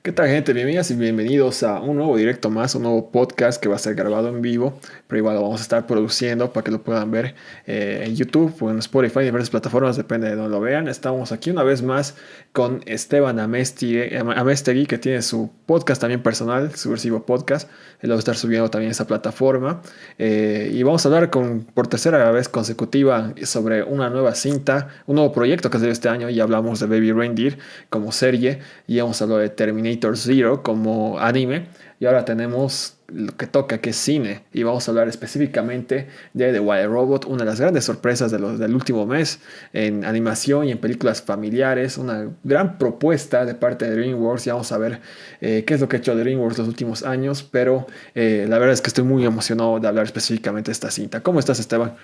¿Qué tal, gente? Bienvenidas y bienvenidos a un nuevo directo más, un nuevo podcast que va a ser grabado en vivo, pero igual lo vamos a estar produciendo para que lo puedan ver en YouTube o en Spotify, en diversas plataformas, depende de donde lo vean. Estamos aquí una vez más con Esteban Amestegui, que tiene su podcast también personal, Subversivo Podcast. Él lo va a estar subiendo también a esa plataforma. Y vamos a hablar por tercera vez consecutiva sobre una nueva cinta, un nuevo proyecto que salió este año. Y hablamos de Baby Reindeer como serie y hemos hablado de Terminator Zero como anime. Y ahora tenemos lo que toca, que es cine. Y vamos a hablar específicamente de The Wild Robot, una de las grandes sorpresas del último mes en animación y en películas familiares. Una gran propuesta de parte de DreamWorks. Y vamos a ver qué es lo que ha hecho DreamWorks los últimos años. Pero la verdad es que estoy muy emocionado de hablar específicamente de esta cinta. ¿Cómo estás, Esteban?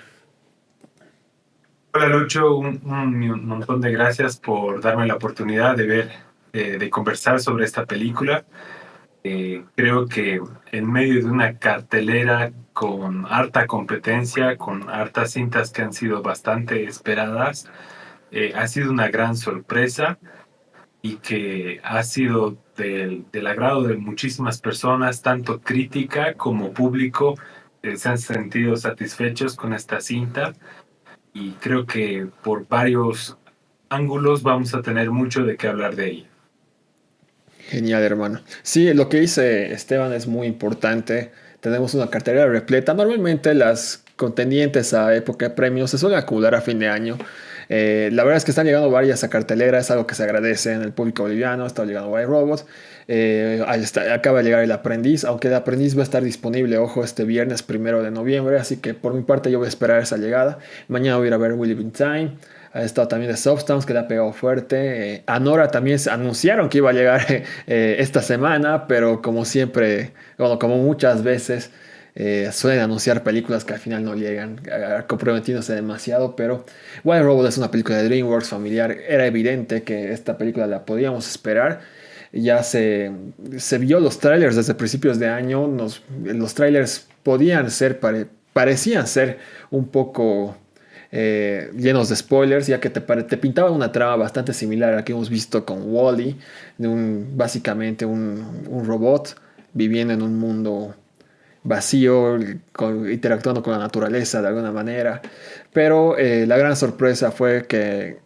Hola Lucho, un montón de gracias por darme la oportunidad de de conversar sobre esta película. Creo que en medio de una cartelera con harta competencia, con hartas cintas que han sido bastante esperadas, ha sido una gran sorpresa y que ha sido del agrado de muchísimas personas, tanto crítica como público, se han sentido satisfechos con esta cinta y creo que por varios ángulos vamos a tener mucho de qué hablar de ella. Genial, hermano. Sí, lo que dice Esteban es muy importante. Tenemos una cartera repleta. Normalmente las contendientes a época de premios se suelen acumular a fin de año. La verdad es que están llegando varias a cartelera, es algo que se agradece en el público boliviano. Está llegando White Robot. Acaba de llegar El Aprendiz, aunque El Aprendiz va a estar disponible, ojo, este viernes 1 de noviembre. Así que por mi parte yo voy a esperar esa llegada. Mañana voy a ir a ver Will Live in Time. Ha estado también de Substance, que le ha pegado fuerte. Anora también se anunciaron que iba a llegar esta semana, pero como siempre, bueno, como muchas veces, suelen anunciar películas que al final no llegan, comprometiéndose demasiado. Pero Wild Robot es una película de DreamWorks familiar. Era evidente que esta película la podíamos esperar. Ya se vio los trailers desde principios de año. Los trailers parecían ser un poco llenos de spoilers, ya que te pintaban una trama bastante similar a la que hemos visto con Wall-E, de básicamente un robot viviendo en un mundo vacío, interactuando con la naturaleza de alguna manera. Pero la gran sorpresa fue que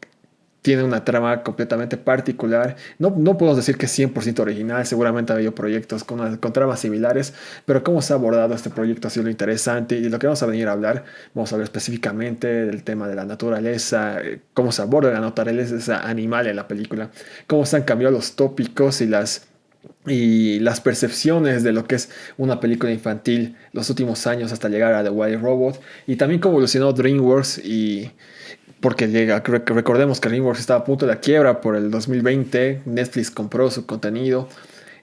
tiene una trama completamente particular. No podemos decir que es 100% original, seguramente ha habido proyectos con tramas similares, pero cómo se ha abordado este proyecto ha sido lo interesante y lo que vamos a venir a hablar, vamos a hablar específicamente del tema de la naturaleza, cómo se aborda la naturaleza animal en la película, cómo se han cambiado los tópicos y las percepciones de lo que es una película infantil los últimos años hasta llegar a The Wild Robot, y también cómo evolucionó DreamWorks porque recordemos que DreamWorks estaba a punto de la quiebra por el 2020. Netflix compró su contenido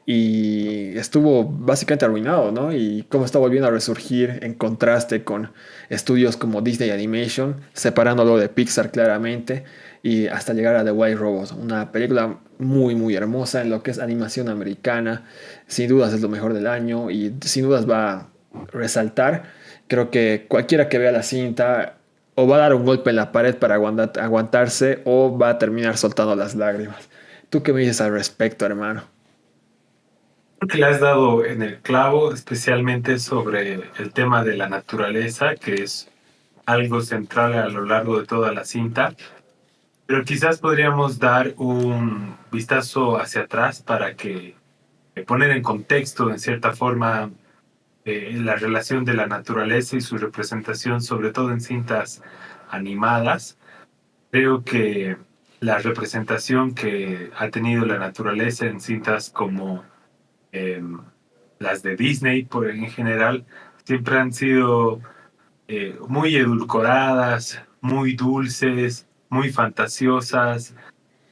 y estuvo básicamente arruinado, ¿no? Y cómo está volviendo a resurgir en contraste con estudios como Disney Animation, separándolo de Pixar claramente, y hasta llegar a The White Robot, una película muy, muy hermosa en lo que es animación americana. Sin dudas es lo mejor del año y sin dudas va a resaltar. Creo que cualquiera que vea la cinta o va a dar un golpe en la pared para aguantarse o va a terminar soltando las lágrimas. ¿Tú qué me dices al respecto, hermano? Creo que le has dado en el clavo, especialmente sobre el tema de la naturaleza, que es algo central a lo largo de toda la cinta, pero quizás podríamos dar un vistazo hacia atrás para que poner en contexto, en cierta forma, la relación de la naturaleza y su representación, sobre todo en cintas animadas. Creo que la representación que ha tenido la naturaleza en cintas como eh, las de Disney, en general, siempre han sido muy edulcoradas, muy dulces, muy fantasiosas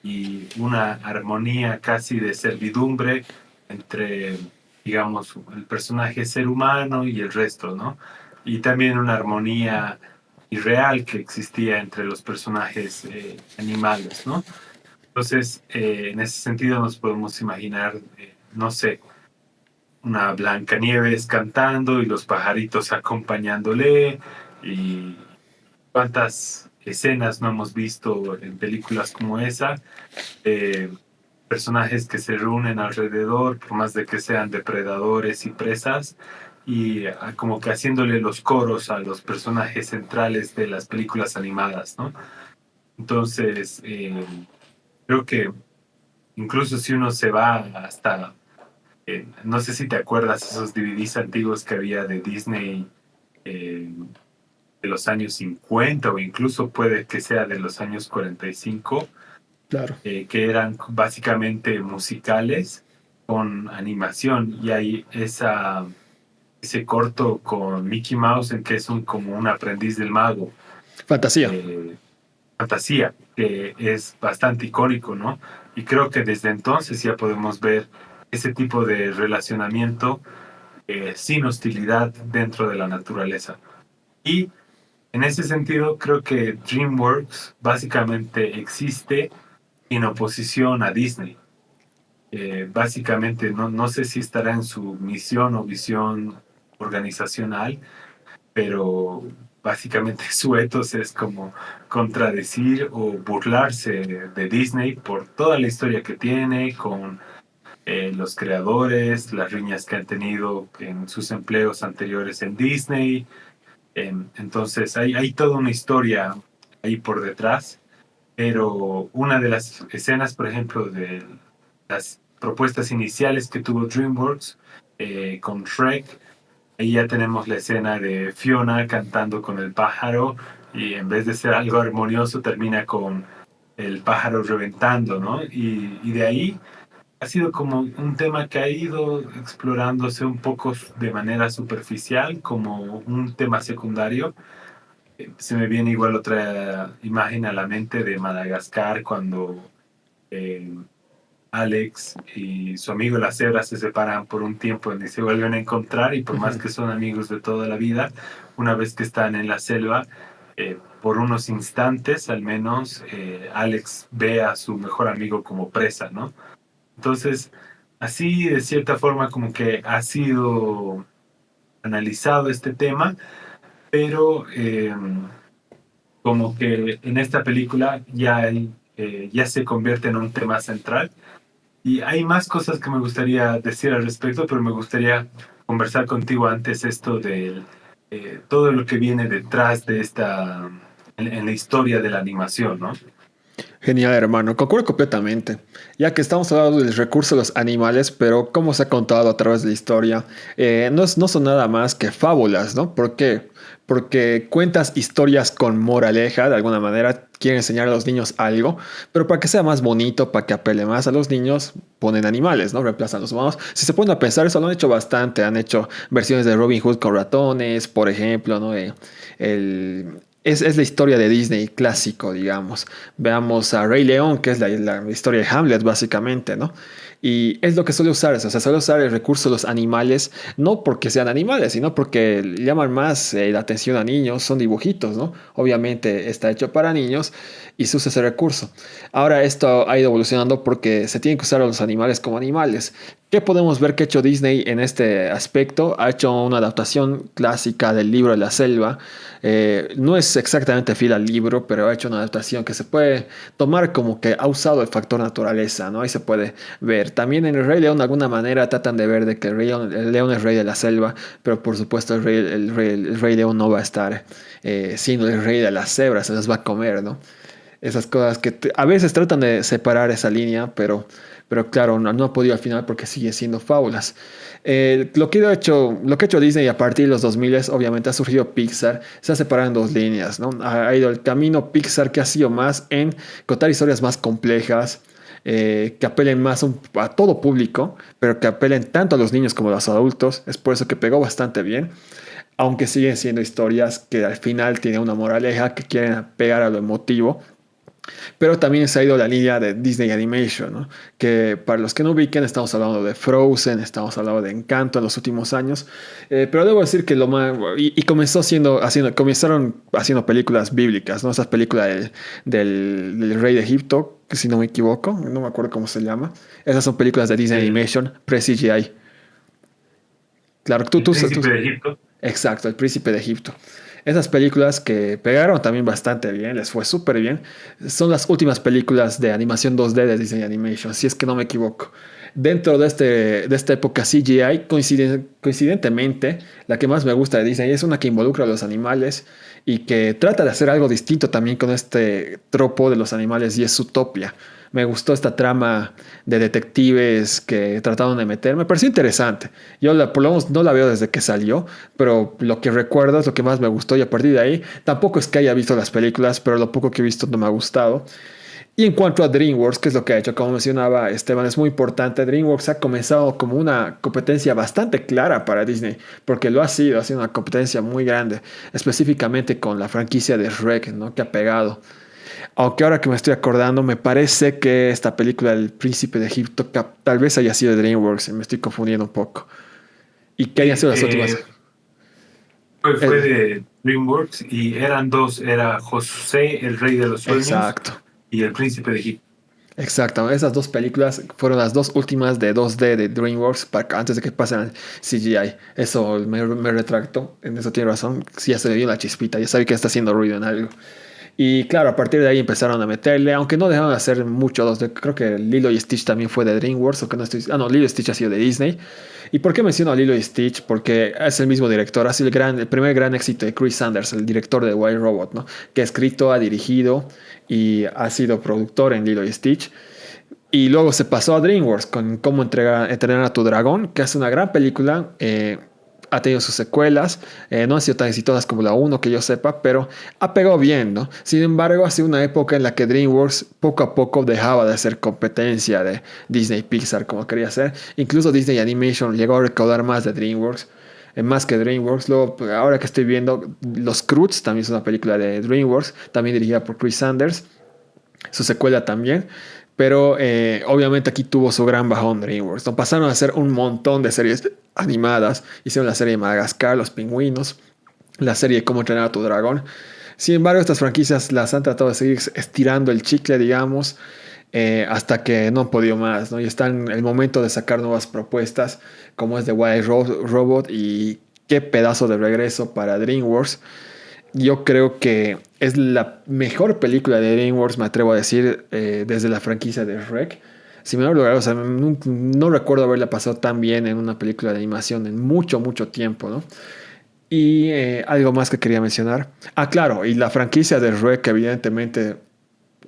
y una armonía casi de servidumbre entre, digamos, el personaje ser humano y el resto, ¿no? Y también una armonía irreal que existía entre los personajes animales, ¿no? Entonces, en ese sentido nos podemos imaginar, no sé, una Blancanieves cantando y los pajaritos acompañándole y cuántas escenas no hemos visto en películas como esa. personajes que se reúnen alrededor, por más de que sean depredadores y presas, y como que haciéndole los coros a los personajes centrales de las películas animadas, ¿no? Entonces, creo que incluso si uno se va hasta, no sé si te acuerdas esos DVDs antiguos que había de Disney eh, de los años 50 o incluso puede que sea de los años 45, Claro, que eran básicamente musicales con animación y hay ese corto con Mickey Mouse en que es como un aprendiz del mago, fantasía. eh, fantasía, que es bastante icónico, ¿no? Y creo que desde entonces ya podemos ver ese tipo de relacionamiento sin hostilidad dentro de la naturaleza. Y en ese sentido, creo que DreamWorks básicamente existe en oposición a Disney. Básicamente, no sé si estará en su misión o visión organizacional, pero básicamente su ethos es como contradecir o burlarse de Disney por toda la historia que tiene, con los creadores, las riñas que han tenido en sus empleos anteriores en Disney. Entonces hay toda una historia ahí por detrás, pero una de las escenas, por ejemplo, de las propuestas iniciales que tuvo DreamWorks con Shrek, ahí ya tenemos la escena de Fiona cantando con el pájaro y en vez de ser algo armonioso termina con el pájaro reventando, ¿no? Y de ahí ha sido como un tema que ha ido explorándose un poco de manera superficial, como un tema secundario. Se me viene igual otra imagen a la mente de Madagascar cuando eh, Alex y su amigo la cebra se separan por un tiempo y se vuelven a encontrar y por más Ujú. que son amigos de toda la vida, una vez que están en la selva, por unos instantes al menos, Alex ve a su mejor amigo como presa, ¿no? Entonces, así de cierta forma como que ha sido analizado este tema, pero como que en esta película ya se convierte en un tema central. Y hay más cosas que me gustaría decir al respecto, pero me gustaría conversar contigo antes esto de todo lo que viene detrás de en la historia de la animación, ¿no? Genial, hermano. Concuerdo completamente. Ya que estamos hablando del recurso de los animales, pero como se ha contado a través de la historia, no son nada más que fábulas, ¿no? ¿Por qué? Porque cuentas historias con moraleja, de alguna manera, quieren enseñar a los niños algo, pero para que sea más bonito, para que apele más a los niños, ponen animales, ¿no? Reemplazan los humanos. Si se ponen a pensar, eso lo han hecho bastante. Han hecho versiones de Robin Hood con ratones, por ejemplo, ¿no? Es la historia de Disney clásico, digamos. Veamos a Rey León, que es la historia de Hamlet, básicamente, ¿no? Y es lo que suele usar, o sea, suele usar el recurso de los animales, no porque sean animales, sino porque llaman más la atención a niños, son dibujitos, ¿no? Obviamente está hecho para niños y se usa ese recurso. Ahora esto ha ido evolucionando porque se tienen que usar a los animales como animales. ¿Qué podemos ver que ha hecho Disney en este aspecto? Ha hecho una adaptación clásica del libro de la selva. No es exactamente fiel al libro, pero ha hecho una adaptación que se puede tomar como que ha usado el factor naturaleza, ¿no? Ahí se puede ver. También en el Rey León de alguna manera tratan de ver de que el león es rey de la selva, pero por supuesto el rey león no va a estar siendo el rey de las cebras, se las va a comer, ¿no? Esas cosas que a veces tratan de separar esa línea, pero claro, no ha podido al final porque sigue siendo fábulas. Lo que ha hecho Disney a partir de los 2000 obviamente ha surgido Pixar, se ha separado en dos líneas, ¿no? Ha ido el camino Pixar que ha sido más en contar historias más complejas, que apelen más a todo público, pero que apelen tanto a los niños como a los adultos. Es por eso que pegó bastante bien, aunque siguen siendo historias que al final tienen una moraleja que quieren pegar a lo emotivo. Pero también se ha ido la línea de Disney Animation, ¿no? Que para los que no ubiquen, estamos hablando de Frozen, estamos hablando de Encanto en los últimos años. Pero debo decir que lo más. Y comenzaron haciendo películas bíblicas, ¿no? Esas películas del rey de Egipto, que si no me equivoco, no me acuerdo cómo se llama. Esas son películas de Disney El, Animation, pre-CGI. Claro, el príncipe de Egipto. exacto, el príncipe de Egipto. Esas películas que pegaron también bastante bien, les fue súper bien, son las últimas películas de animación 2D de Disney Animation, si es que no me equivoco. Dentro de esta época CGI, coincidentemente, la que más me gusta de Disney es una que involucra a los animales y que trata de hacer algo distinto también con este tropo de los animales y es Zootopia. Me gustó esta trama de detectives que trataron de meter. Me pareció interesante. Yo por lo menos no la veo desde que salió, pero lo que recuerdo es lo que más me gustó y a partir de ahí tampoco es que haya visto las películas, pero lo poco que he visto no me ha gustado. Y en cuanto a DreamWorks, ¿qué es lo que ha hecho? Como mencionaba Esteban, es muy importante. DreamWorks ha comenzado como una competencia bastante clara para Disney, porque ha sido una competencia muy grande, específicamente con la franquicia de Shrek, ¿no? Que ha pegado. Aunque ahora que me estoy acordando, me parece que esta película El Príncipe de Egipto tal vez haya sido de DreamWorks, y me estoy confundiendo un poco. ¿Y qué hayan Sí, sido las últimas? fue El- de DreamWorks y eran dos, era José, el Rey de los Sueños, exacto. y El Príncipe de Egipto. Exacto, esas dos películas fueron las dos últimas de 2D de DreamWorks antes de que pasen al CGI. Eso me retracto, en eso tiene razón. Sí, ya se le dio la chispita, ya sabe que está haciendo ruido en algo. Y claro, a partir de ahí empezaron a meterle, aunque no dejaron de hacer mucho. Creo que Lilo y Stitch también fue de DreamWorks, o que no estoy. Ah, no, Lilo y Stitch ha sido de Disney. ¿Y por qué menciono a Lilo y Stitch? Porque es el mismo director, ha sido el primer gran éxito de Chris Sanders, el director de Wild Robot, ¿no? Que ha escrito, ha dirigido y ha sido productor en Lilo y Stitch. Y luego se pasó a DreamWorks con Cómo entrenar a tu dragón, que es una gran película. Ha tenido sus secuelas, no han sido tan exitosas como la uno que yo sepa, pero ha pegado bien, ¿no? Sin embargo, ha sido una época en la que DreamWorks poco a poco dejaba de hacer competencia de Disney Pixar como quería hacer. Incluso Disney Animation llegó a recaudar más de DreamWorks, más que DreamWorks. Luego, pues, ahora que estoy viendo, Los Croods también es una película de DreamWorks, también dirigida por Chris Sanders, su secuela también. Pero obviamente aquí tuvo su gran bajón DreamWorks. ¿No? Pasaron a hacer un montón de series animadas. Hicieron la serie de Madagascar, Los Pingüinos, la serie Cómo entrenar a tu dragón. Sin embargo, estas franquicias las han tratado de seguir estirando el chicle, digamos, hasta que no han podido más, ¿no? Y está en el momento de sacar nuevas propuestas, como es The Wild Robot y qué pedazo de regreso para DreamWorks. Yo creo que es la mejor película de DreamWorks, me atrevo a decir, desde la franquicia de Shrek. Si me lo o sea, no recuerdo haberla pasado tan bien en una película de animación en mucho, mucho tiempo, ¿no? Y algo más que quería mencionar. Ah, claro, y la franquicia de Shrek, evidentemente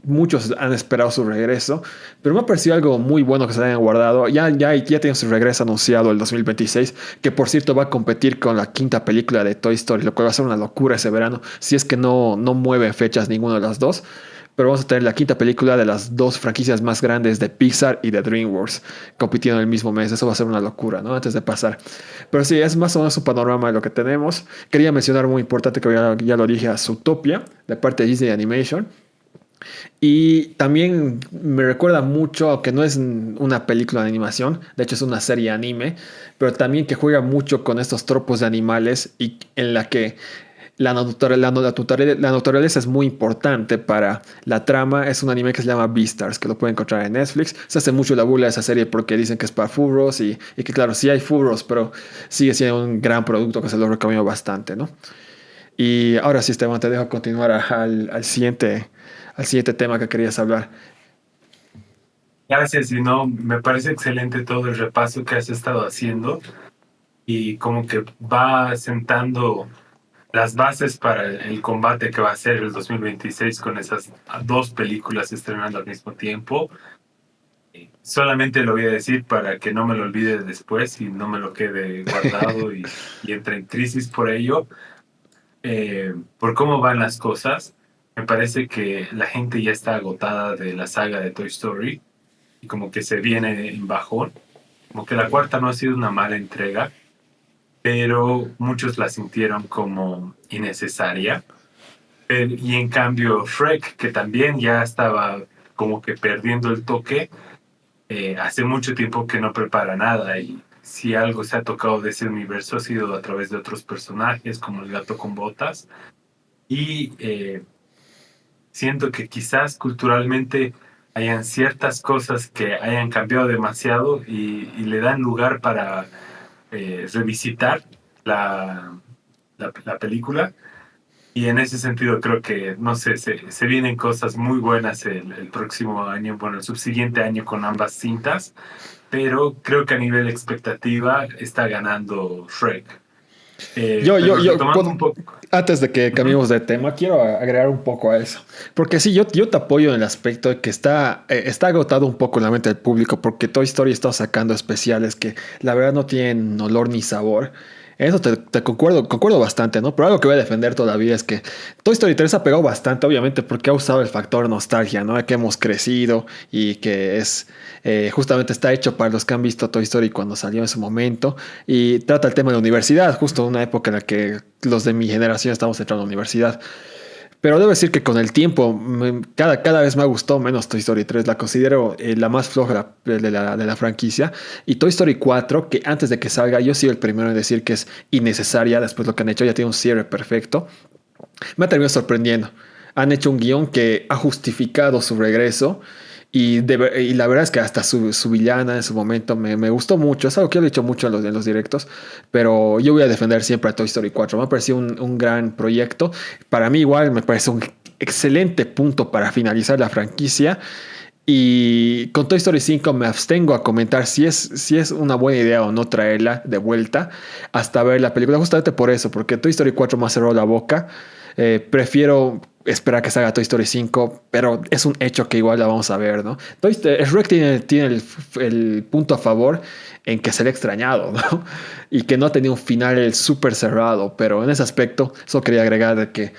muchos han esperado su regreso, pero me ha parecido algo muy bueno que se hayan guardado. Ya tiene su regreso anunciado el 2026, que por cierto va a competir con la quinta película de Toy Story, lo cual va a ser una locura ese verano, si es que no mueven fechas ninguna de las dos. Pero vamos a tener la quinta película de las dos franquicias más grandes de Pixar y de DreamWorks compitiendo en el mismo mes. Eso va a ser una locura, ¿no? Antes de pasar. Pero sí, es más o menos un panorama de lo que tenemos. Quería mencionar muy importante que ya lo dije a Zootopia, de parte de Disney Animation. Y también me recuerda mucho, aunque no es una película de animación, de hecho es una serie anime, pero también que juega mucho con estos tropos de animales y en la que la naturaleza es muy importante para la trama. Es un anime que se llama Beastars, que lo pueden encontrar en Netflix. Se hace mucho la burla de esa serie porque dicen que es para furros y que claro, sí hay furros, pero sigue siendo un gran producto que se lo recomiendo bastante, ¿no? Y ahora sí, Esteban, te dejo continuar al siguiente tema que querías hablar. Gracias, y no, me parece excelente todo el repaso que has estado haciendo y como que va sentando las bases para el combate que va a ser el 2026 con esas dos películas estrenando al mismo tiempo. Solamente lo voy a decir para que no me lo olvide después y no me lo quede guardado y entre en crisis por ello. Por cómo van las cosas, me parece que la gente ya está agotada de la saga de Toy Story y como que se viene en bajón. Como que la cuarta no ha sido una mala entrega, pero muchos la sintieron como innecesaria. Y en cambio, Shrek, que también ya estaba como que perdiendo el toque, hace mucho tiempo que no prepara nada y si algo se ha tocado de ese universo ha sido a través de otros personajes como el gato con botas y siento que quizás culturalmente hayan ciertas cosas que hayan cambiado demasiado y le dan lugar para revisitar la película, Y en ese sentido creo que, no sé, se vienen cosas muy buenas el próximo año, bueno, el subsiguiente año con ambas cintas, pero creo que a nivel expectativa está ganando Shrek. Pero retomando un poco. Antes de que Ujú. cambiemos de tema, quiero agregar un poco a eso. Porque sí, yo te apoyo en el aspecto de que está agotado un poco la mente del público, porque Toy Story está sacando especiales que la verdad no tienen olor ni sabor. Eso te concuerdo bastante, ¿no? Pero algo que voy a defender todavía es que Toy Story 3 ha pegado bastante, obviamente, porque ha usado el factor nostalgia, ¿no? Que hemos crecido y que justamente está hecho para los que han visto Toy Story cuando salió en su momento y trata el tema de la universidad, justo una época en la que los de mi generación estamos entrando a la universidad. Pero debo decir que con el tiempo cada vez me ha gustado menos Toy Story 3. La considero la más floja de la franquicia. Y Toy Story 4, que antes de que salga, yo soy el primero en decir que es innecesaria. Después lo que han hecho ya tiene un cierre perfecto. Me ha terminado sorprendiendo. Han hecho un guión que ha justificado su regreso y la verdad es que hasta su villana en su momento me gustó mucho. Es algo que he dicho mucho en los directos, pero yo voy a defender siempre a Toy Story 4. Me ha parecido un gran proyecto. Para mí igual me parece un excelente punto para finalizar la franquicia. Y con Toy Story 5 me abstengo a comentar si es una buena idea o no traerla de vuelta hasta ver la película, justamente por eso, porque Toy Story 4 me ha cerrado la boca. Prefiero esperar que salga Toy Story 5, pero es un hecho que igual la vamos a ver, ¿no? Shrek tiene el punto a favor en que se le ha extrañado, ¿no? Y que no ha tenido un final súper cerrado, pero en ese aspecto, solo quería agregar de que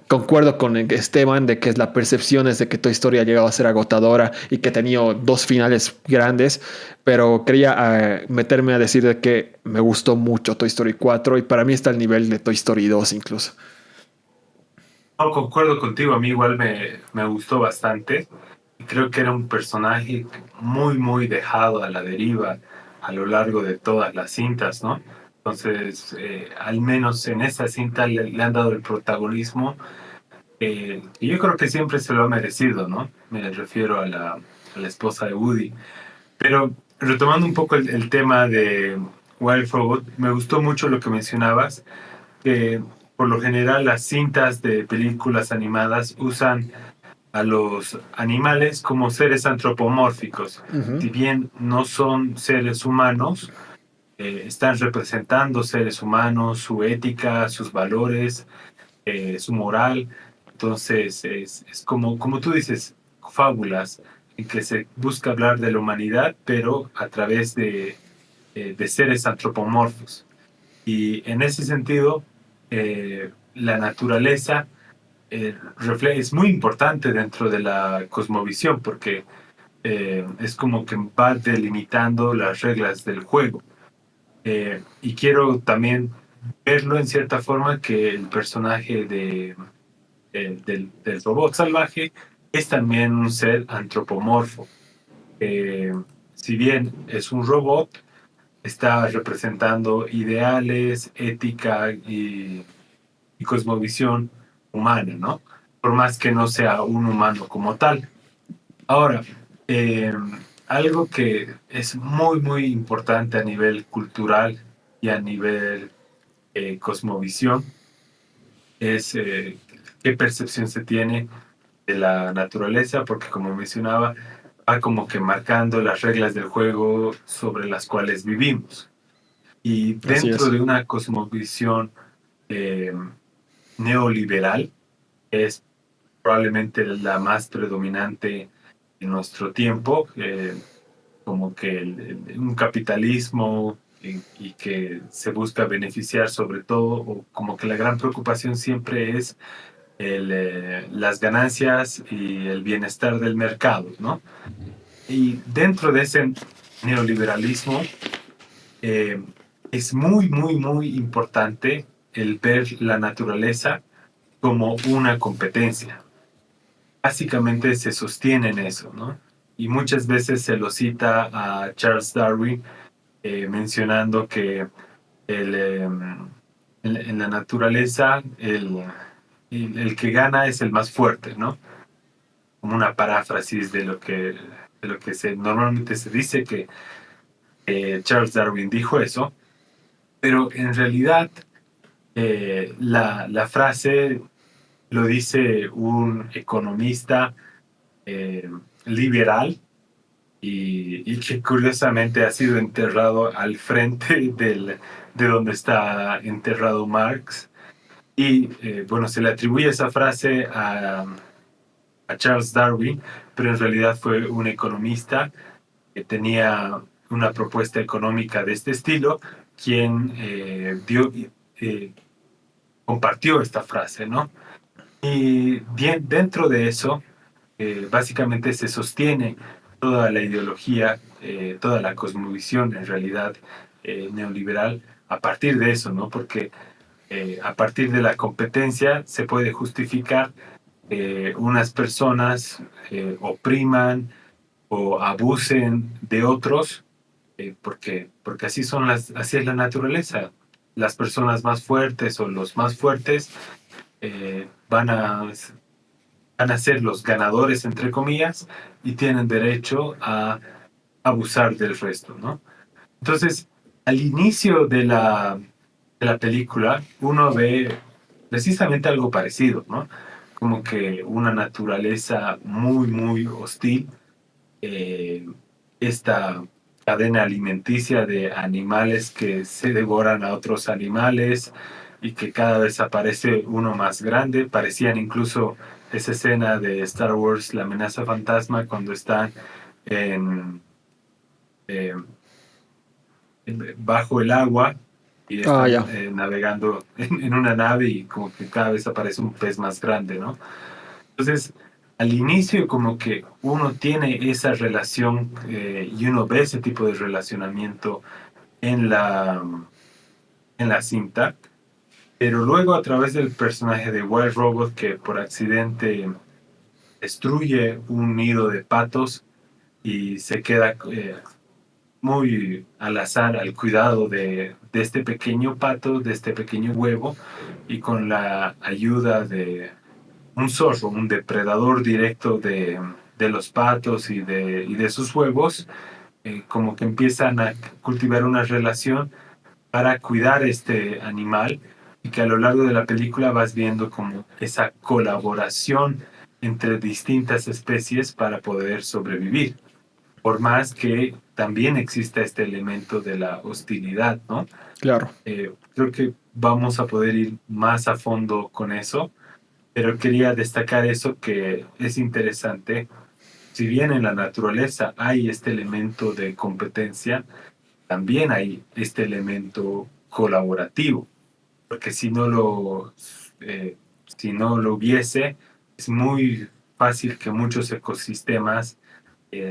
concuerdo con Esteban de que la percepción es de que Toy Story ha llegado a ser agotadora y que ha tenido dos finales grandes, pero quería meterme a decir de que me gustó mucho Toy Story 4 y para mí está al nivel de Toy Story 2 incluso. No, concuerdo contigo, a mí igual me gustó bastante. Y creo que era un personaje muy, muy dejado a la deriva a lo largo de todas las cintas, ¿no? Entonces, al menos en esa cinta le han dado el protagonismo y yo creo que siempre se lo ha merecido, ¿no? Me refiero a la esposa de Woody. Pero retomando un poco el tema de Wild Robot, me gustó mucho lo que mencionabas, que por lo general las cintas de películas animadas usan a los animales como seres antropomórficos. Ujú. Si bien no son seres humanos, están representando seres humanos, su ética, sus valores, su moral. Entonces, es como tú dices, fábulas en que se busca hablar de la humanidad, pero a través de seres antropomorfos. Y en ese sentido, la naturaleza es muy importante dentro de la cosmovisión porque es como que va delimitando las reglas del juego. Y quiero también verlo en cierta forma que el personaje del robot salvaje es también un ser antropomorfo. Eh, si bien es un robot, está representando ideales, ética y cosmovisión humana, ¿no? Por más que no sea un humano como tal. Ahora, eh, algo que es muy, muy importante a nivel cultural y a nivel cosmovisión es qué percepción se tiene de la naturaleza, porque como mencionaba, va como que marcando las reglas del juego sobre las cuales vivimos. Y Así dentro es. de una cosmovisión eh, neoliberal, es probablemente la más predominante en nuestro tiempo, como que un capitalismo y que se busca beneficiar sobre todo, o como que la gran preocupación siempre es las ganancias y el bienestar del mercado, ¿no? Y dentro de ese neoliberalismo eh, es muy, muy, muy importante el ver la naturaleza como una competencia. Básicamente se sostiene en eso, ¿no? Y muchas veces se lo cita a Charles Darwin mencionando que el, en la naturaleza el que gana es el más fuerte, ¿no? Como una paráfrasis de lo que normalmente se dice que Charles Darwin dijo eso, pero en realidad La frase lo dice un economista eh, liberal y que curiosamente ha sido enterrado al frente de donde está enterrado Marx. Y bueno, se le atribuye esa frase a Charles Darwin, pero en realidad fue un economista que tenía una propuesta económica de este estilo, quien eh, compartió esta frase, ¿no? Y bien, dentro de eso, básicamente se sostiene toda la ideología, toda la cosmovisión en realidad neoliberal a partir de eso, ¿no? Porque a partir de la competencia se puede justificar unas personas opriman o abusen de otros, porque así es la naturaleza. Las personas más fuertes o los más fuertes eh, van a, van a ser los ganadores, entre comillas, y tienen derecho a abusar del resto, ¿no? Entonces, al inicio de la película, uno ve precisamente algo parecido, ¿no? Como que una naturaleza muy, muy hostil, eh, esta cadena alimenticia de animales que se devoran a otros animales y que cada vez aparece uno más grande. Parecían incluso esa escena de Star Wars, la amenaza fantasma, cuando están en, eh, bajo el agua y Ah, ya. están navegando en una nave y como que cada vez aparece un pez más grande, ¿no? Entonces, al inicio como que uno tiene esa relación y uno ve ese tipo de relacionamiento en en la cinta, pero luego a través del personaje de Wild Robot que por accidente destruye un nido de patos y se queda muy al azar, al cuidado de este pequeño pato, de este pequeño huevo, y con la ayuda de un zorro, un depredador directo de los patos y de sus huevos, como que empiezan a cultivar una relación para cuidar este animal y que a lo largo de la película vas viendo como esa colaboración entre distintas especies para poder sobrevivir, por más que también exista este elemento de la hostilidad, ¿no? Claro. Creo que vamos a poder ir más a fondo con eso, pero quería destacar eso que es interesante. Si bien en la naturaleza hay este elemento de competencia, también hay este elemento colaborativo, porque eh, si no lo hubiese, es muy fácil que muchos ecosistemas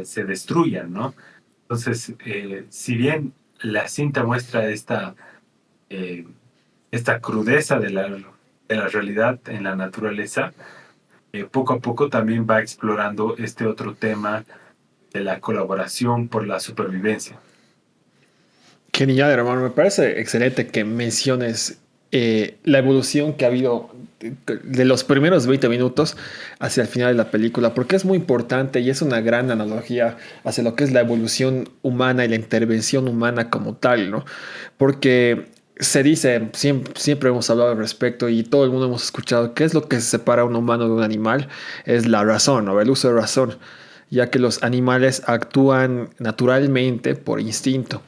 se destruyan, ¿no? Entonces, si bien la cinta muestra eh, esta crudeza de la realidad en la naturaleza, poco a poco también va explorando este otro tema de la colaboración por la supervivencia. Genial, hermano. Me parece excelente que menciones la evolución que ha habido de los primeros 20 minutos hacia el final de la película, porque es muy importante y es una gran analogía hacia lo que es la evolución humana y la intervención humana como tal, ¿no? Porque se dice, siempre hemos hablado al respecto y todo el mundo hemos escuchado, ¿qué es lo que separa a un humano de un animal? Es la razón, ¿no? El uso de razón, ya que los animales actúan naturalmente por instinto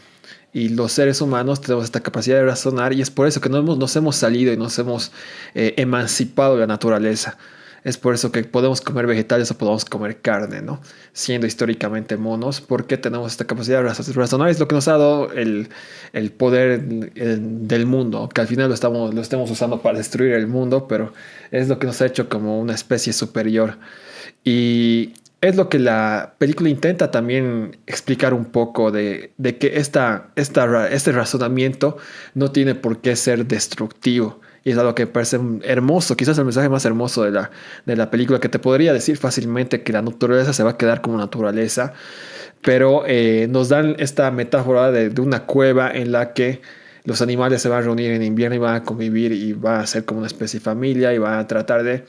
y los seres humanos tenemos esta capacidad de razonar y es por eso que nos hemos salido y nos hemos emancipado de la naturaleza. Es por eso que podemos comer vegetales o podemos comer carne, ¿no? Siendo históricamente monos, porque tenemos esta capacidad de razonar. Es lo que nos ha dado el poder del mundo, que al final lo estamos usando para destruir el mundo, pero es lo que nos ha hecho como una especie superior. Y es lo que la película intenta también explicar un poco de que este razonamiento no tiene por qué ser destructivo. Y es algo que me parece hermoso, quizás el mensaje más hermoso de la película, que te podría decir fácilmente que la naturaleza se va a quedar como naturaleza, pero nos dan esta metáfora de una cueva en la que los animales se van a reunir en invierno y van a convivir y van a ser como una especie de familia y van a tratar de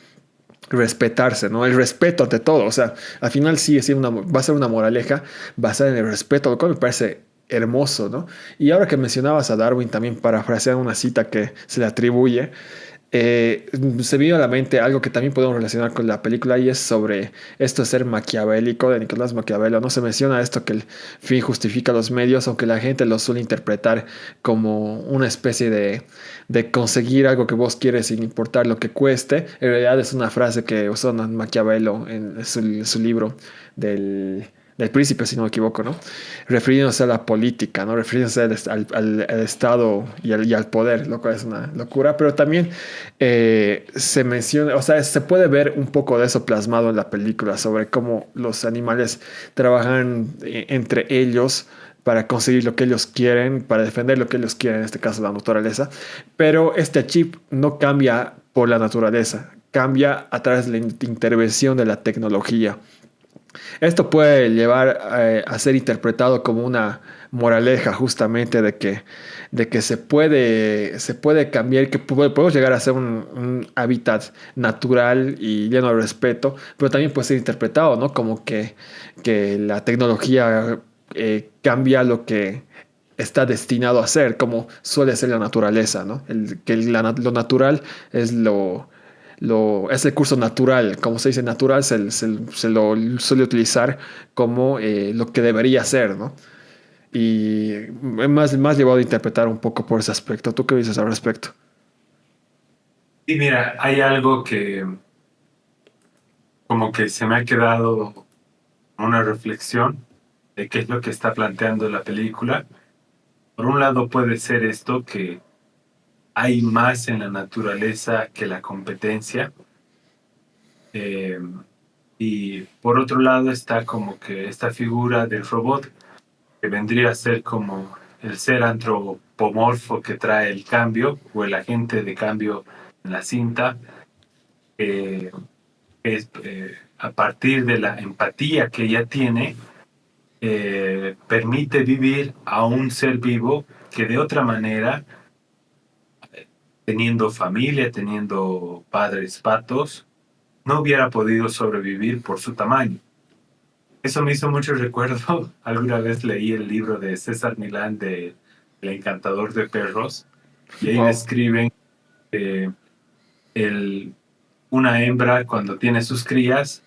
respetarse, ¿no? El respeto ante todo, o sea, al final sí va a ser una moraleja basada en el respeto, lo cual me parece hermoso, ¿no? Y ahora que mencionabas a Darwin, también parafraseando una cita que se le atribuye, se vino a la mente algo que también podemos relacionar con la película y es sobre esto de ser maquiavélico de Nicolás Maquiavelo. No se menciona esto que el fin justifica los medios, aunque la gente lo suele interpretar como una especie de conseguir algo que vos quieres sin importar lo que cueste. En realidad es una frase que usó Maquiavelo en su libro del príncipe, si no me equivoco, ¿no? Refiriéndose a la política, ¿no? Refiriéndose al Estado y al poder, lo cual es una locura, pero también se menciona, o sea, se puede ver un poco de eso plasmado en la película, sobre cómo los animales trabajan entre ellos para conseguir lo que ellos quieren, para defender lo que ellos quieren, en este caso la naturaleza, pero este chip no cambia por la naturaleza, cambia a través de la intervención de la tecnología. Esto puede llevar a ser interpretado como una moraleja justamente de que se puede cambiar, que podemos llegar a ser un hábitat natural y lleno de respeto, pero también puede ser interpretado, ¿no? Como que la tecnología cambia lo que está destinado a ser, como suele ser la naturaleza, ¿no? Lo natural es es el curso natural, como se dice natural, se lo suele utilizar como lo que debería ser, ¿no? Y más llevado a interpretar un poco por ese aspecto. ¿Tú qué dices al respecto? Y mira, hay algo que como que se me ha quedado una reflexión de qué es lo que está planteando la película. Por un lado puede ser esto que hay más en la naturaleza que la competencia. eh, y por otro lado está como que esta figura del robot que vendría a ser como el ser antropomorfo que trae el cambio o el agente de cambio en la cinta, eh, es, a partir de la empatía que ella tiene, permite vivir a un ser vivo que de otra manera, teniendo familia, teniendo padres patos, no hubiera podido sobrevivir por su tamaño. Eso me hizo mucho recuerdo. Alguna vez leí el libro de César Milán de El encantador de perros y ahí Wow, describen eh, el, una hembra cuando tiene sus crías,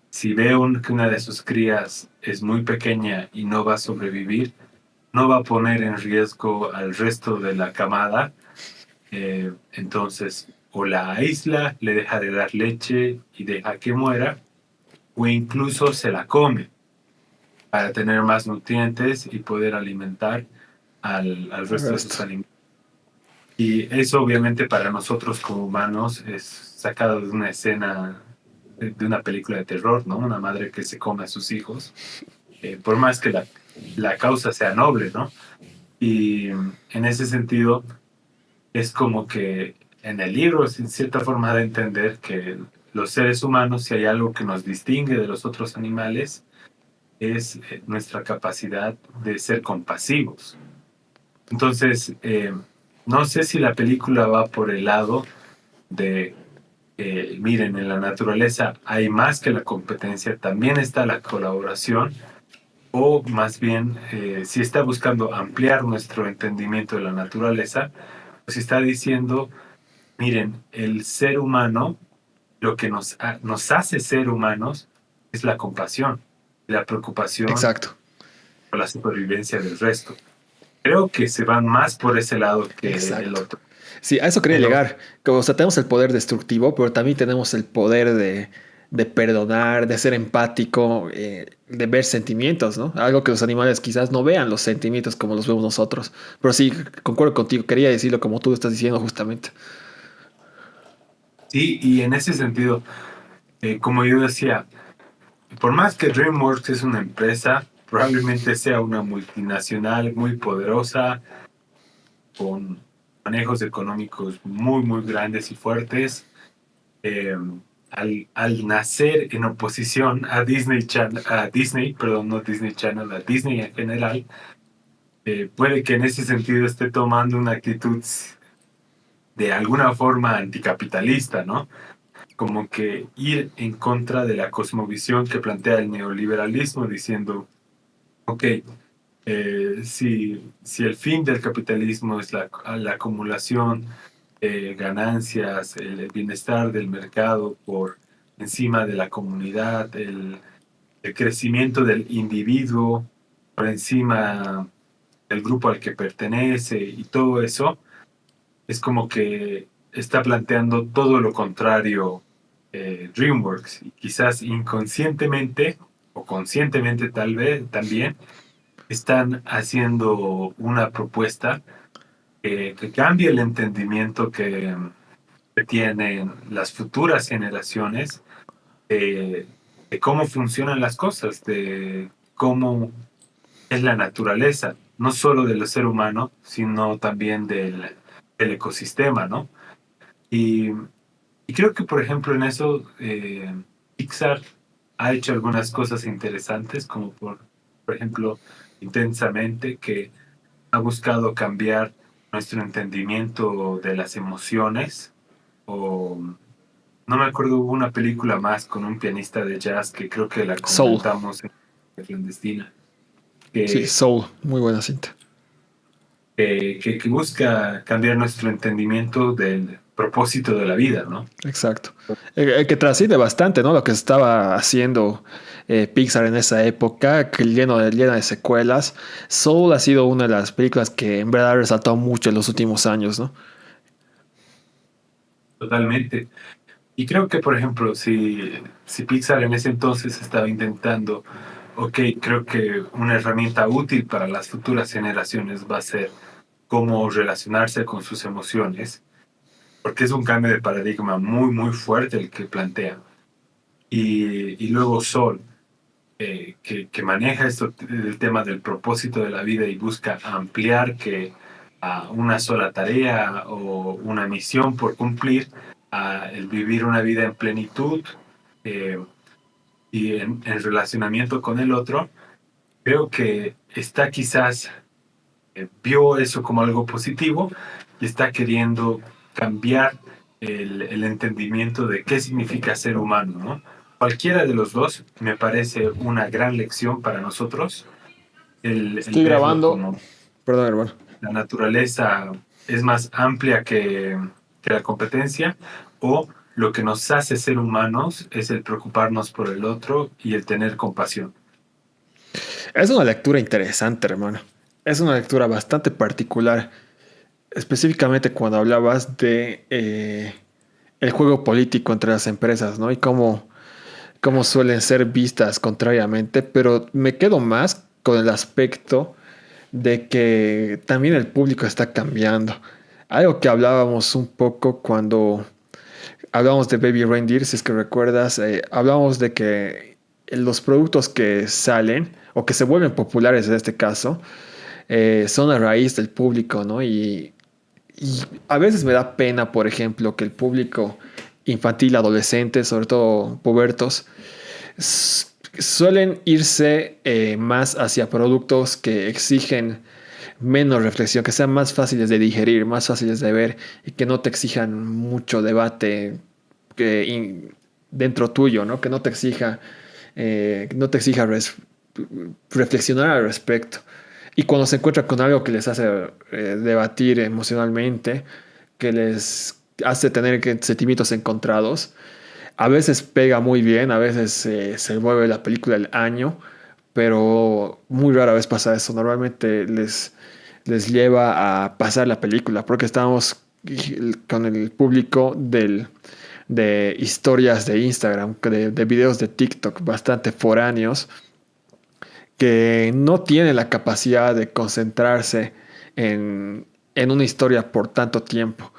si ve que una de sus crías es muy pequeña y no va a sobrevivir, no va a poner en riesgo al resto de la camada. Entonces, o la aísla, le deja de dar leche y deja que muera, o incluso se la come para tener más nutrientes y poder alimentar al el resto de sus resto. animales. Y eso obviamente para nosotros como humanos es sacado de una escena de una película de terror, ¿no? Una madre que se come a sus hijos, por más que la causa sea noble, ¿no? Y en ese sentido es como que en el libro es en cierta forma de entender que los seres humanos, si hay algo que nos distingue de los otros animales, es nuestra capacidad de ser compasivos. Entonces, no sé si la película va por el lado de, miren, en la naturaleza hay más que la competencia, también está la colaboración, o más bien, si está buscando ampliar nuestro entendimiento de la naturaleza, pues está diciendo, miren, el ser humano, lo que nos hace ser humanos es la compasión, la preocupación Exacto, por la supervivencia del resto. Creo que se van más por ese lado que el exacto. otro. Sí, a eso quería Pero llegar. Como, o sea, tenemos el poder destructivo, pero también tenemos el poder de perdonar, de ser empático, de ver sentimientos, ¿no? Algo que los animales quizás no vean los sentimientos como los vemos nosotros. Pero sí, concuerdo contigo, quería decirlo como tú lo estás diciendo justamente. sí, y en ese sentido, como yo decía, por más que DreamWorks es una empresa, probablemente sea una multinacional muy poderosa, con manejos económicos muy, muy grandes y fuertes, eh, al nacer en oposición a Disney, perdón, no Disney Channel, a Disney en general, puede que en ese sentido esté tomando una actitud de alguna forma anticapitalista, ¿no? Como que ir en contra de la cosmovisión que plantea el neoliberalismo, diciendo, ok, Si el fin del capitalismo es la acumulación de ganancias, el bienestar del mercado por encima de la comunidad, el crecimiento del individuo por encima del grupo al que pertenece y todo eso, es como que está planteando todo lo contrario DreamWorks. Y quizás inconscientemente o conscientemente tal vez también están haciendo una propuesta que cambie el entendimiento que tienen las futuras generaciones de, de cómo funcionan las cosas, de cómo es la naturaleza, no solo del ser humano, sino también del ejosistema, ¿no? Y, y creo que, por ejemplo, en eso Pixar ha hecho algunas cosas interesantes, como por ejemplo, Intensamente, que ha buscado cambiar nuestro entendimiento de las emociones, o no me acuerdo, hubo una película más con un pianista de jazz que creo que la Soul. comentamos en Clandestina, Sí, que, Soul. Muy buena cinta. que busca cambiar nuestro entendimiento del propósito de la vida, ¿no? Exacto. Que trasciende bastante, ¿no? Lo que estaba haciendo Pixar en esa época, que llena de secuelas. Soul ha sido una de las películas que en verdad ha resaltado mucho en los últimos años, ¿no? Totalmente. Y creo que, por ejemplo, si Pixar en ese entonces estaba intentando, ok, creo que una herramienta útil para las futuras generaciones va a ser cómo relacionarse con sus emociones, porque es un cambio de paradigma muy, muy fuerte el que plantea. Y luego Sol, que maneja esto, el tema del propósito de la vida y busca ampliar que a una sola tarea o una misión por cumplir, a el vivir una vida en plenitud eh, y en relacionamiento con el otro, creo que está quizás, vio eso como algo positivo y está queriendo cambiar el entendimiento de qué significa ser humano, ¿no? Cualquiera de los dos me parece una gran lección para nosotros, el Estoy verlo grabando. como Perdón, hermano. la naturaleza es más amplia que la competencia, o lo que nos hace ser humanos es el preocuparnos por el otro y el tener compasión. Es una lectura interesante, hermano. Es una lectura bastante particular, específicamente cuando hablabas de el juego político entre las empresas, ¿no? Y cómo suelen ser vistas contrariamente, pero me quedo más con el aspecto de que también el público está cambiando. Algo que hablábamos un poco cuando hablábamos de Baby Reindeer, si es que recuerdas, hablábamos de que los productos que salen o que se vuelven populares en este caso son a raíz del público, ¿no? Y a veces me da pena, por ejemplo, que el público infantil, adolescente, sobre todo pubertos, suelen irse más hacia productos que exigen menos reflexión, que sean más fáciles de digerir, más fáciles de ver y que no te exijan mucho debate dentro tuyo, ¿no? Que no te exija reflexionar al respecto. Y cuando se encuentra con algo que les hace debatir emocionalmente, que les hace tener sentimientos encontrados, a veces pega muy bien, a veces se vuelve la película del año, pero muy rara vez pasa eso. Normalmente les lleva a pasar la película, porque estamos con el público de historias de Instagram, de videos de TikTok bastante foráneos, que no tienen la capacidad de concentrarse en una historia por tanto tiempo.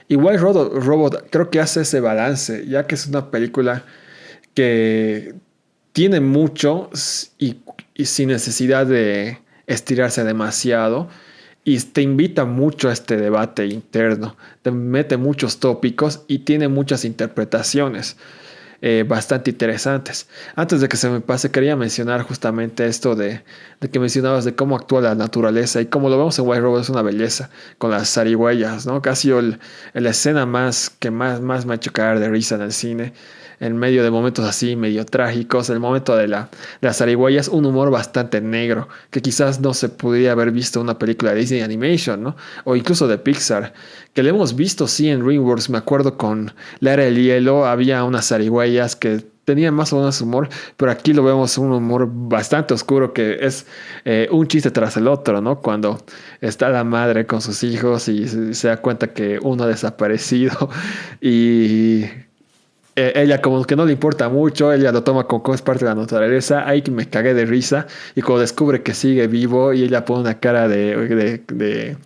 Igual Robot creo que hace ese balance, ya que es una película que tiene mucho y sin necesidad de estirarse demasiado y te invita mucho a este debate interno, te mete muchos tópicos y tiene muchas interpretaciones. bastante interesantes. Antes de que se me pase, quería mencionar justamente esto de que mencionabas de cómo actúa la naturaleza y cómo lo vemos en White Robot es una belleza con las zarigüeyas, ¿no? Casi la escena más me ha hecho caer de risa en el cine, en medio de momentos así medio trágicos, el momento de las zarigüeyas, un humor bastante negro, que quizás no se podría haber visto en una película de Disney Animation, ¿no? O incluso de Pixar, que lo hemos visto sí en DreamWorks, me acuerdo con La Era del Hielo, había unas zarigüeyas que tenían más o menos humor, pero aquí lo vemos un humor bastante oscuro que es un chiste tras el otro, ¿no? Cuando está la madre con sus hijos y se da cuenta que uno ha desaparecido y ella como que no le importa mucho, ella lo toma como es parte de la naturaleza, ahí que me cagué de risa y cuando descubre que sigue vivo y ella pone una cara de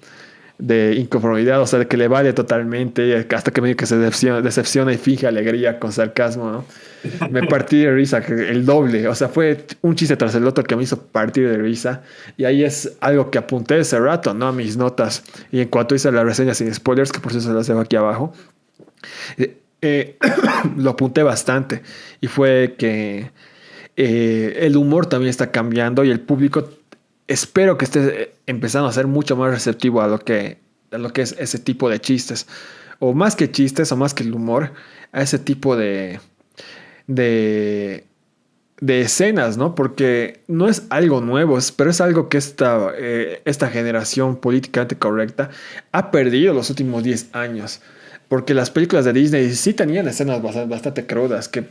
inconformidad, o sea, de que le vale totalmente, hasta que medio que se decepciona y finge alegría con sarcasmo, ¿no? Me partí de risa, el doble, o sea, fue un chiste tras el otro que me hizo partir de risa y ahí es algo que apunté ese rato, ¿no? A mis notas y en cuanto hice la reseña sin spoilers, que por eso se las dejo aquí abajo, lo apunté bastante y fue que el humor también está cambiando y el público espero que esté empezando a ser mucho más receptivo a lo que es ese tipo de chistes. O más que chistes, o más que el humor, a ese tipo de, de escenas, ¿no? Porque no es algo nuevo, pero es algo que esta generación políticamente correcta ha perdido los últimos 10 años. Porque las películas de Disney sí tenían escenas bastante crudas que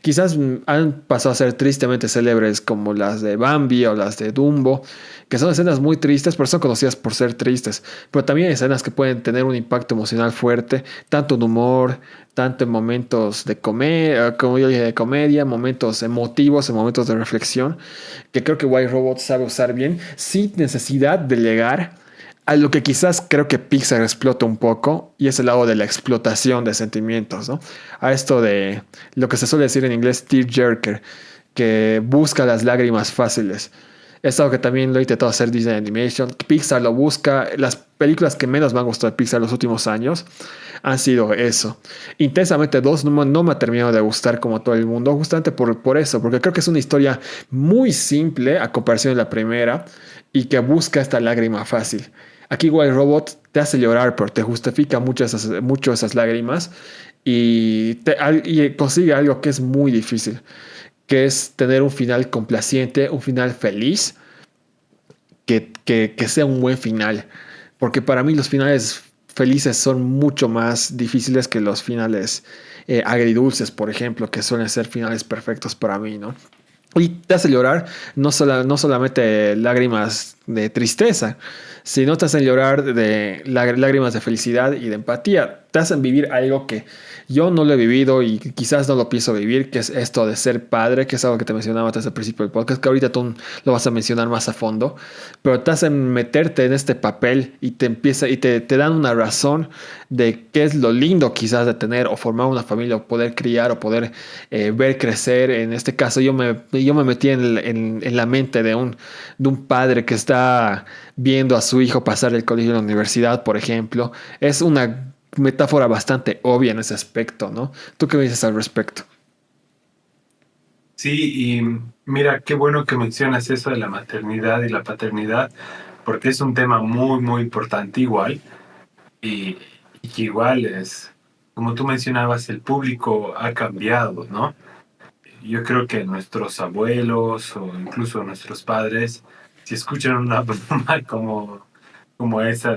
quizás han pasado a ser tristemente célebres como las de Bambi o las de Dumbo, que son escenas muy tristes, pero son conocidas por ser tristes. Pero también hay escenas que pueden tener un impacto emocional fuerte, tanto en humor, tanto en momentos de comedia, como yo dije, de comedia, momentos emotivos, en momentos de reflexión, que creo que White Robot sabe usar bien, sin necesidad de llegar a lo que quizás creo que Pixar explota un poco, y es el lado de la explotación de sentimientos, ¿no? A esto de lo que se suele decir en inglés tearjerker, que busca las lágrimas fáciles. Es algo que también lo he intentado hacer Disney Animation. Pixar lo busca. Las películas que menos me han gustado de Pixar los últimos años han sido eso. Intensamente 2 no me ha terminado de gustar como todo el mundo, justamente por eso, porque creo que es una historia muy simple a comparación de la primera y que busca esta lágrima fácil. Aquí Wild Robot te hace llorar, pero te justifica mucho esas lágrimas y consigue algo que es muy difícil, que es tener un final complaciente, un final feliz, que sea un buen final. Porque para mí los finales felices son mucho más difíciles que los finales agridulces, por ejemplo, que suelen ser finales perfectos para mí, ¿no? Y te hace llorar no solamente lágrimas de tristeza, sino te hacen llorar de lágrimas de felicidad y de empatía. Te hacen vivir algo que yo no lo he vivido y quizás no lo pienso vivir, que es esto de ser padre, que es algo que te mencionaba desde el principio del podcast, que ahorita tú lo vas a mencionar más a fondo, pero te hacen meterte en este papel y te dan una razón de qué es lo lindo quizás de tener o formar una familia o poder criar o poder ver crecer. En este caso yo me metí en la mente de un padre que está viendo a su hijo pasar el colegio y la universidad, por ejemplo. Es una metáfora bastante obvia en ese aspecto, ¿no? ¿Tú qué me dices al respecto? Sí, y mira, qué bueno que mencionas eso de la maternidad y la paternidad, porque es un tema muy, muy importante igual, y, y que igual es, como tú mencionabas, el público ha cambiado, ¿no? Yo creo que nuestros abuelos o incluso nuestros padres, si escuchan una broma como esa,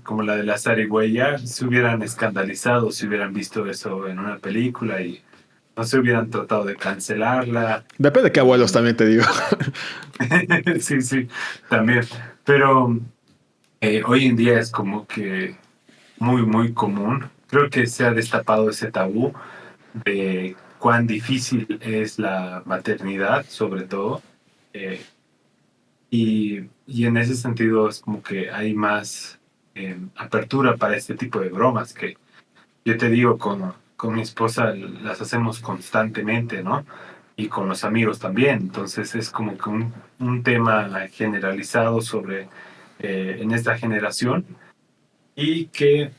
como la de la zarigüeya, se hubieran escandalizado si hubieran visto eso en una película y no se hubieran tratado de cancelarla. Depende de qué O... abuelos también te digo. sí, sí, también. Pero hoy en día es como que muy, muy común. Creo que se ha destapado ese tabú de cuán difícil es la maternidad, sobre todo. Eh, y en ese sentido es como que hay más apertura para este tipo de bromas que yo te digo, con mi esposa las hacemos constantemente, ¿no? Y con los amigos también. Entonces es como que un tema generalizado sobre en esta generación y que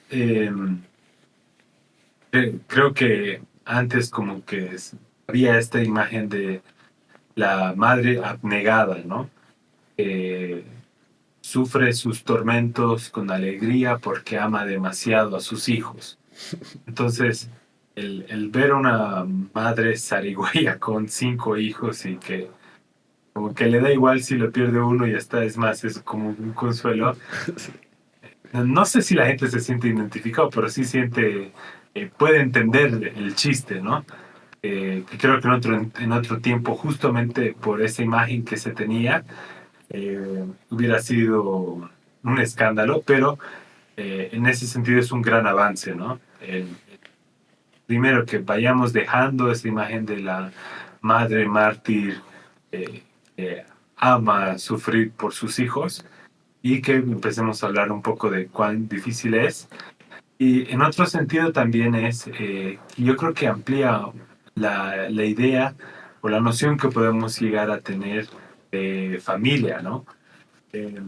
creo que antes como que había esta imagen de la madre abnegada, ¿no? Que sufre sus tormentos con alegría porque ama demasiado a sus hijos. Entonces, el ver a una madre zarigüeya con 5 hijos y que como que le da igual si lo pierde uno y ya está, es más, es como un consuelo. No sé si la gente se siente identificado, pero sí siente, puede entender el chiste, ¿no? Que creo que en otro tiempo, justamente por esa imagen que se tenía, hubiera sido un escándalo, pero en ese sentido es un gran avance, ¿no? Primero que vayamos dejando esa imagen de la madre mártir que ama sufrir por sus hijos y que empecemos a hablar un poco de cuán difícil es. Y en otro sentido también es, yo creo que amplía la idea o la noción que podemos llegar a tener de familia, ¿no? Eh,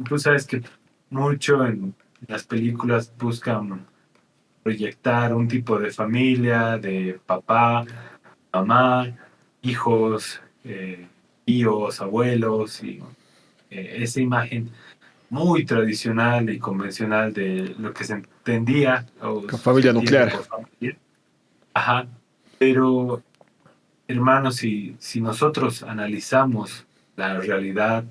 Tú sabes que mucho en las películas buscan proyectar un tipo de familia, de papá, mamá, hijos, tíos, abuelos, y esa imagen muy tradicional y convencional de lo que se entendía o Con se familia entiende nuclear. por familia. Ajá, pero hermanos, si nosotros analizamos la realidad,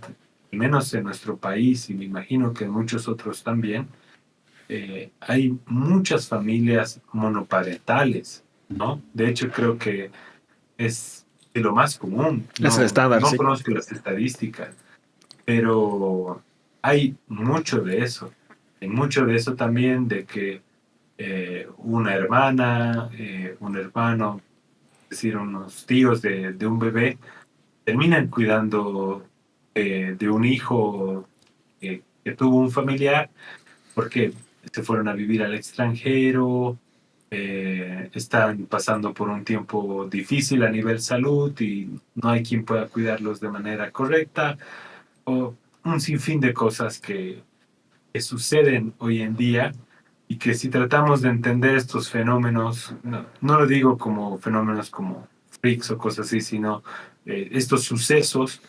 al menos en nuestro país, y me imagino que en muchos otros también, hay muchas familias monoparentales, ¿no? De hecho, creo que es de lo más común. Es el estándar, No sí. conozco las estadísticas, pero hay mucho de eso. Hay mucho de eso también, de que una hermana, un hermano, es decir, unos tíos de un bebé, terminan cuidando de un hijo que tuvo un familiar porque se fueron a vivir al extranjero, están pasando por un tiempo difícil a nivel salud y no hay quien pueda cuidarlos de manera correcta, o un sinfín de cosas que suceden hoy en día y que si tratamos de entender estos fenómenos, no lo digo como fenómenos como freaks o cosas así, sino estos sucesos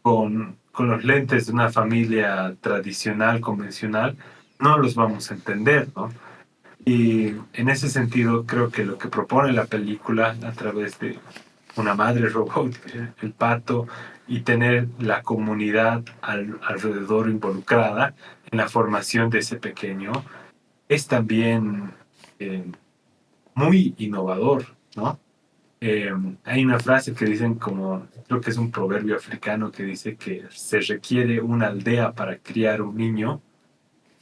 con los lentes de una familia tradicional, convencional, no los vamos a entender, ¿no? Y en ese sentido, creo que lo que propone la película a través de una madre robot, el pato, y tener la comunidad alrededor involucrada en la formación de ese pequeño, es también eh, muy innovador, ¿no? Eh, Hay una frase que dicen como, creo que es un proverbio africano que dice que se requiere una aldea para criar un niño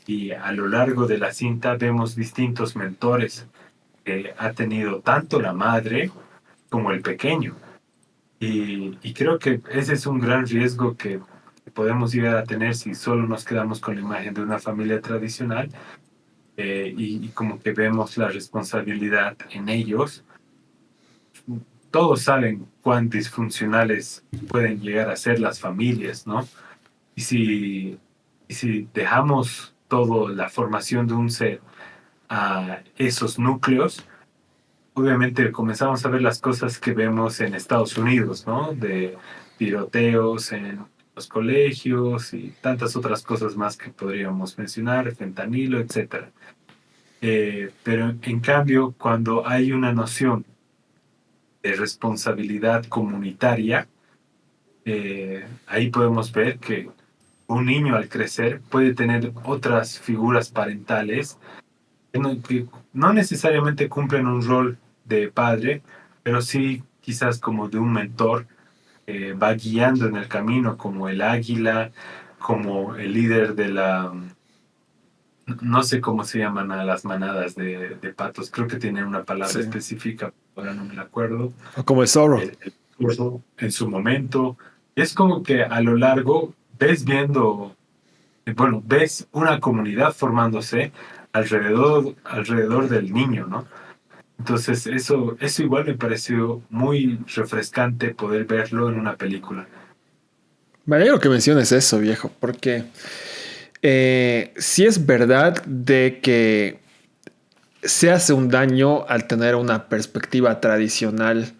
y a lo largo de la cinta vemos distintos mentores que ha tenido tanto la madre como el pequeño. Y creo que ese es un gran riesgo que podemos llegar a tener si solo nos quedamos con la imagen de una familia tradicional y como que vemos la responsabilidad en ellos. Todos saben cuán disfuncionales pueden llegar a ser las familias, ¿no? Y si dejamos toda la formación de un ser a esos núcleos, obviamente comenzamos a ver las cosas que vemos en Estados Unidos, ¿no? De tiroteos en los colegios y tantas otras cosas más que podríamos mencionar, fentanilo, etcétera. Pero en cambio, cuando hay una noción de responsabilidad comunitaria, ahí podemos ver que un niño al crecer puede tener otras figuras parentales que no necesariamente cumplen un rol de padre, pero sí quizás como de un mentor, va guiando en el camino como el águila, como el líder de la, no sé cómo se llaman a las manadas de patos, creo que tienen una palabra Sí. específica, ahora no me la acuerdo, O como el zorro. el curso en su momento. Es como que a lo largo ves viendo, bueno, ves una comunidad formándose alrededor del niño, ¿no? Entonces, eso igual me pareció muy refrescante poder verlo en una película. Me alegro que menciones eso, viejo, porque sí es verdad de que se hace un daño al tener una perspectiva tradicional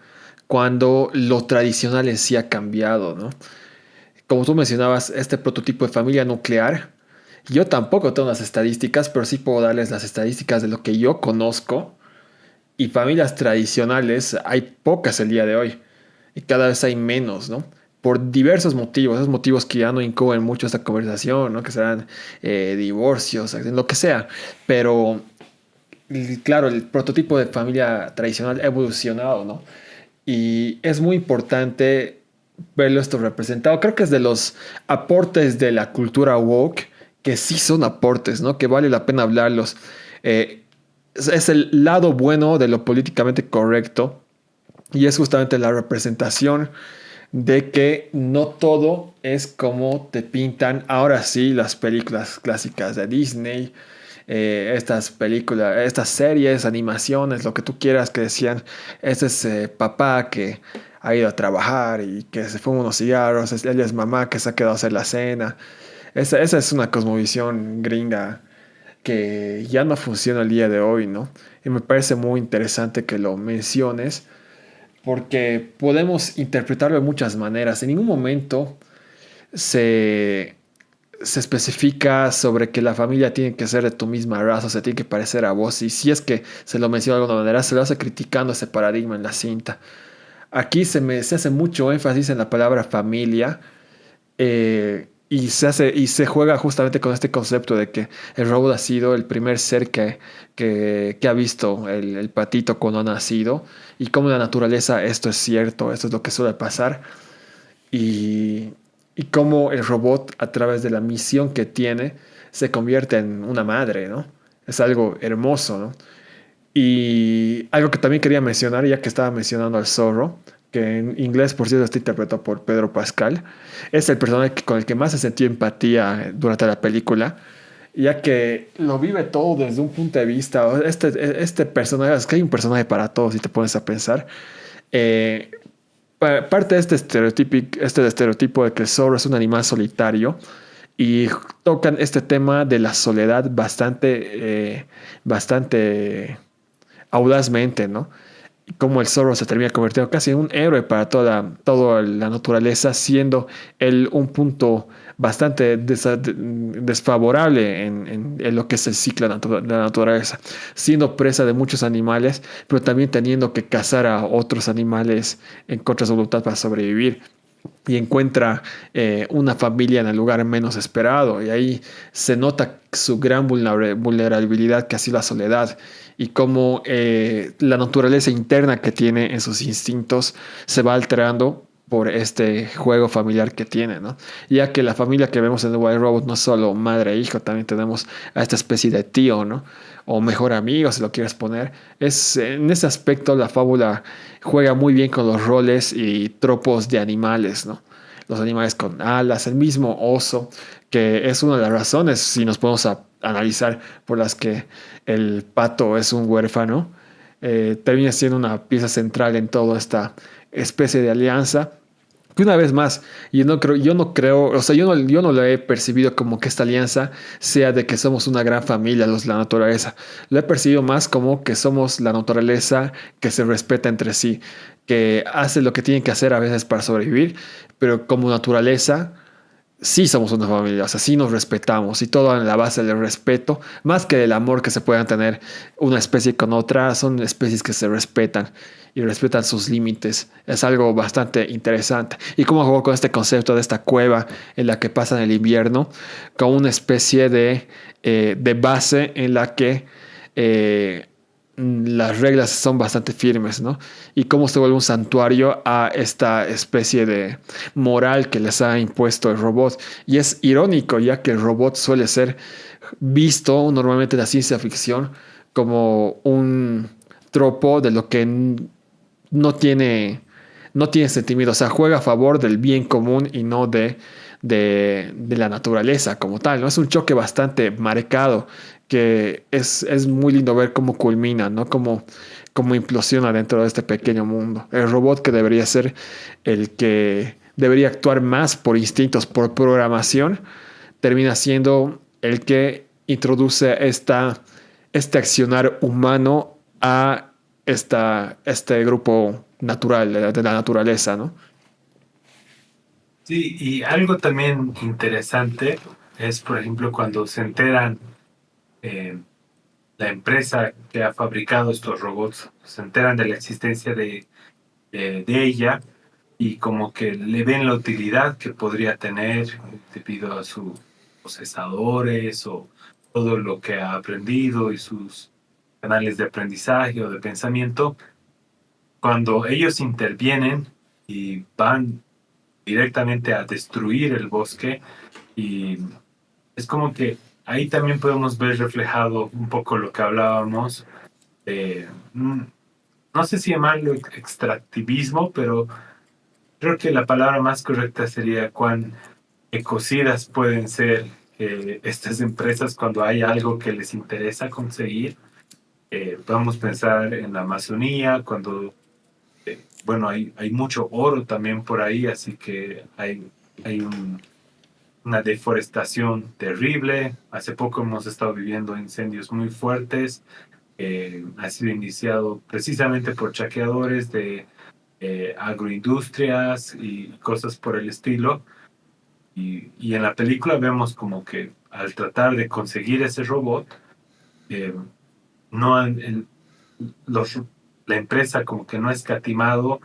cuando lo tradicional en sí ha cambiado, ¿no? Como tú mencionabas, este prototipo de familia nuclear, yo tampoco tengo las estadísticas, pero sí puedo darles las estadísticas de lo que yo conozco. Y familias tradicionales hay pocas el día de hoy y cada vez hay menos, ¿no? Por diversos motivos, esos motivos que ya no incluyen mucho esta conversación, ¿no? Que serán divorcios, lo que sea. Pero claro, el prototipo de familia tradicional ha evolucionado, ¿no? Y es muy importante verlo esto representado. Creo que es de los aportes de la cultura woke que sí son aportes, ¿no? Que vale la pena hablarlos. Eh, es el lado bueno de lo políticamente correcto y es justamente la representación de que no todo es como te pintan ahora sí las películas clásicas de Disney, estas películas, estas series, animaciones, lo que tú quieras que decían, este es papá que ha ido a trabajar y que se fuma unos cigarros, ella es mamá que se ha quedado a hacer la cena. Esa es una cosmovisión gringa que ya no funciona el día de hoy, ¿no? Y me parece muy interesante que lo menciones porque podemos interpretarlo de muchas maneras. En ningún momento se, se especifica sobre que la familia tiene que ser de tu misma raza, o se tiene que parecer a vos. Y si es que se lo menciona de alguna manera, se lo hace criticando ese paradigma en la cinta. Aquí se hace mucho énfasis en la palabra familia y se juega justamente con este concepto de que el robot ha sido el primer ser que ha visto el patito cuando ha nacido y como en la naturaleza esto es cierto, esto es lo que suele pasar y, y cómo el robot a través de la misión que tiene se convierte en una madre, ¿no? Es algo hermoso, ¿no? Y algo que también quería mencionar, ya que estaba mencionando al zorro, que en inglés, por cierto, está interpretado por Pedro Pascal, es el personaje con el que más se sentido empatía durante la película, ya que lo vive todo desde un punto de vista. Este personaje, es que hay un personaje para todos, si te pones a pensar. Eh, parte de este estereotipo de que el zorro es un animal solitario y tocan este tema de la soledad bastante audazmente, ¿no? Cómo el zorro se termina convirtiendo casi en un héroe para toda la naturaleza, siendo él un punto bastante desfavorable en lo que es el ciclo de la naturaleza, siendo presa de muchos animales, pero también teniendo que cazar a otros animales en contra de su voluntad para sobrevivir y encuentra una familia en el lugar menos esperado. Y ahí se nota su gran vulnerabilidad, que ha sido la soledad, y cómo la naturaleza interna que tiene en sus instintos se va alterando por este juego familiar que tiene, ¿no? Ya que la familia que vemos en The Wild Robot no es solo madre e hijo, también tenemos a esta especie de tío, ¿no? O mejor amigo, si lo quieres poner. En ese aspecto la fábula juega muy bien con los roles y tropos de animales, ¿no? Los animales con alas, el mismo oso, que es una de las razones, si nos podemos analizar, por las que el pato es un huérfano, termina siendo una pieza central en toda esta especie de alianza. Que una vez más, yo no creo, o sea, yo no lo he percibido como que esta alianza sea de que somos una gran familia, la naturaleza. Lo he percibido más como que somos la naturaleza que se respeta entre sí, que hace lo que tiene que hacer a veces para sobrevivir, pero como naturaleza sí somos una familia, o sea, sí nos respetamos y todo en la base del respeto, más que del amor que se puedan tener una especie con otra, son especies que se respetan y respetan sus límites. Es algo bastante interesante. Y cómo jugó con este concepto de esta cueva en la que pasan el invierno, con una especie de base en la que las reglas son bastante firmes, ¿no? Y cómo se vuelve un santuario a esta especie de moral que les ha impuesto el robot. Y es irónico, ya que el robot suele ser visto normalmente en la ciencia ficción como un tropo de lo que no tiene, no tiene sentimiento, o sea, juega a favor del bien común y no de la naturaleza como tal, ¿no? Es un choque bastante marcado que es muy lindo ver cómo culmina, ¿no? Cómo implosiona dentro de este pequeño mundo. El robot que debería ser el que debería actuar más por instintos, por programación, termina siendo el que introduce este accionar humano a este grupo natural, de la naturaleza, ¿no? Sí, y algo también interesante es, por ejemplo, cuando se enteran eh, la empresa que ha fabricado estos robots, se enteran de la existencia de ella y como que le ven la utilidad que podría tener debido a sus procesadores o todo lo que ha aprendido y sus canales de aprendizaje o de pensamiento. Cuando ellos intervienen y van directamente a destruir el bosque, y es como que ahí también podemos ver reflejado un poco lo que hablábamos de, no sé si llamarlo extractivismo, pero creo que la palabra más correcta sería cuán ecocidas pueden ser estas empresas cuando hay algo que les interesa conseguir. Podemos pensar en la Amazonía, cuando, bueno, hay mucho oro también por ahí, así que hay una deforestación terrible. Hace poco hemos estado viviendo incendios muy fuertes. Ha sido iniciado precisamente por chaqueadores de agroindustrias y cosas por el estilo. Y en la película vemos como que al tratar de conseguir ese robot, eh, no han- el- los, la empresa como que no ha escatimado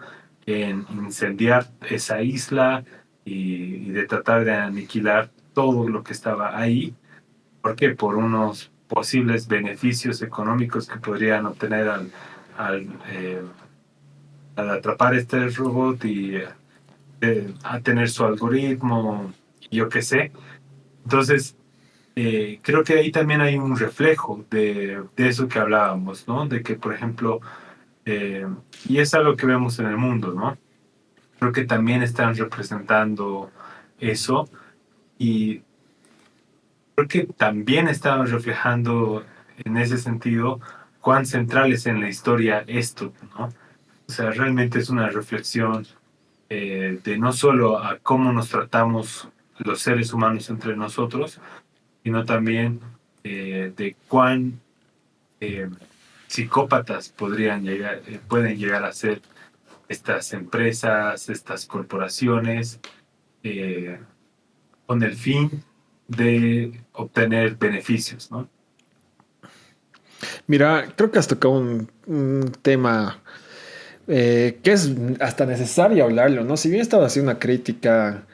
en incendiar esa isla y de tratar de aniquilar todo lo que estaba ahí. ¿Por qué? Por unos posibles beneficios económicos que podrían obtener al, eh, al atrapar este robot y a tener su algoritmo, yo qué sé. Entonces, creo que ahí también hay un reflejo de eso que hablábamos, ¿no? De que, por ejemplo, eh, y es algo que vemos en el mundo, ¿no? Creo que también están representando eso y creo que también están reflejando en ese sentido cuán central es en la historia esto, ¿no? O sea, realmente es una reflexión de no solo a cómo nos tratamos los seres humanos entre nosotros, sino también de cuán eh, psicópatas pueden llegar a ser estas empresas, estas corporaciones, eh, con el fin de obtener beneficios, ¿no? Mira, creo que has tocado un tema que es hasta necesario hablarlo, ¿no? Si bien estaba haciendo una crítica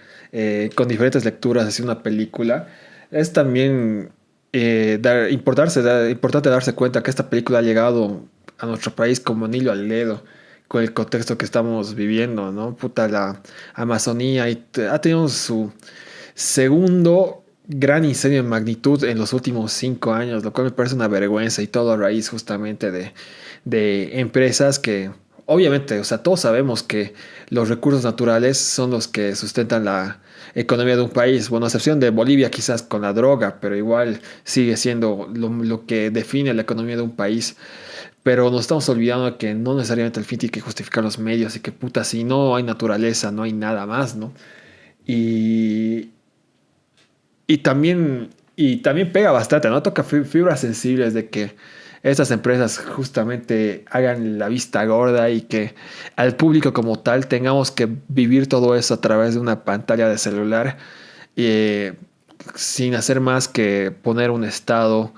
con diferentes lecturas hacia una película, es también importante darse cuenta que esta película ha llegado a nuestro país como anillo al dedo con el contexto que estamos viviendo, ¿no? Puta, la Amazonía ha tenido su segundo gran incendio en magnitud en los últimos 5 años, lo cual me parece una vergüenza y todo a raíz justamente de empresas que, obviamente, o sea, todos sabemos que los recursos naturales son los que sustentan la economía de un país, bueno, a excepción de Bolivia quizás con la droga, pero igual sigue siendo lo que define la economía de un país. Pero nos estamos olvidando que no necesariamente el fin tiene que justificar los medios y que puta, si no hay naturaleza, no hay nada más, ¿no? Y, y también pega bastante, ¿no? Toca fibras sensibles de que estas empresas justamente hagan la vista gorda y que al público como tal tengamos que vivir todo eso a través de una pantalla de celular eh, sin hacer más que poner un estado.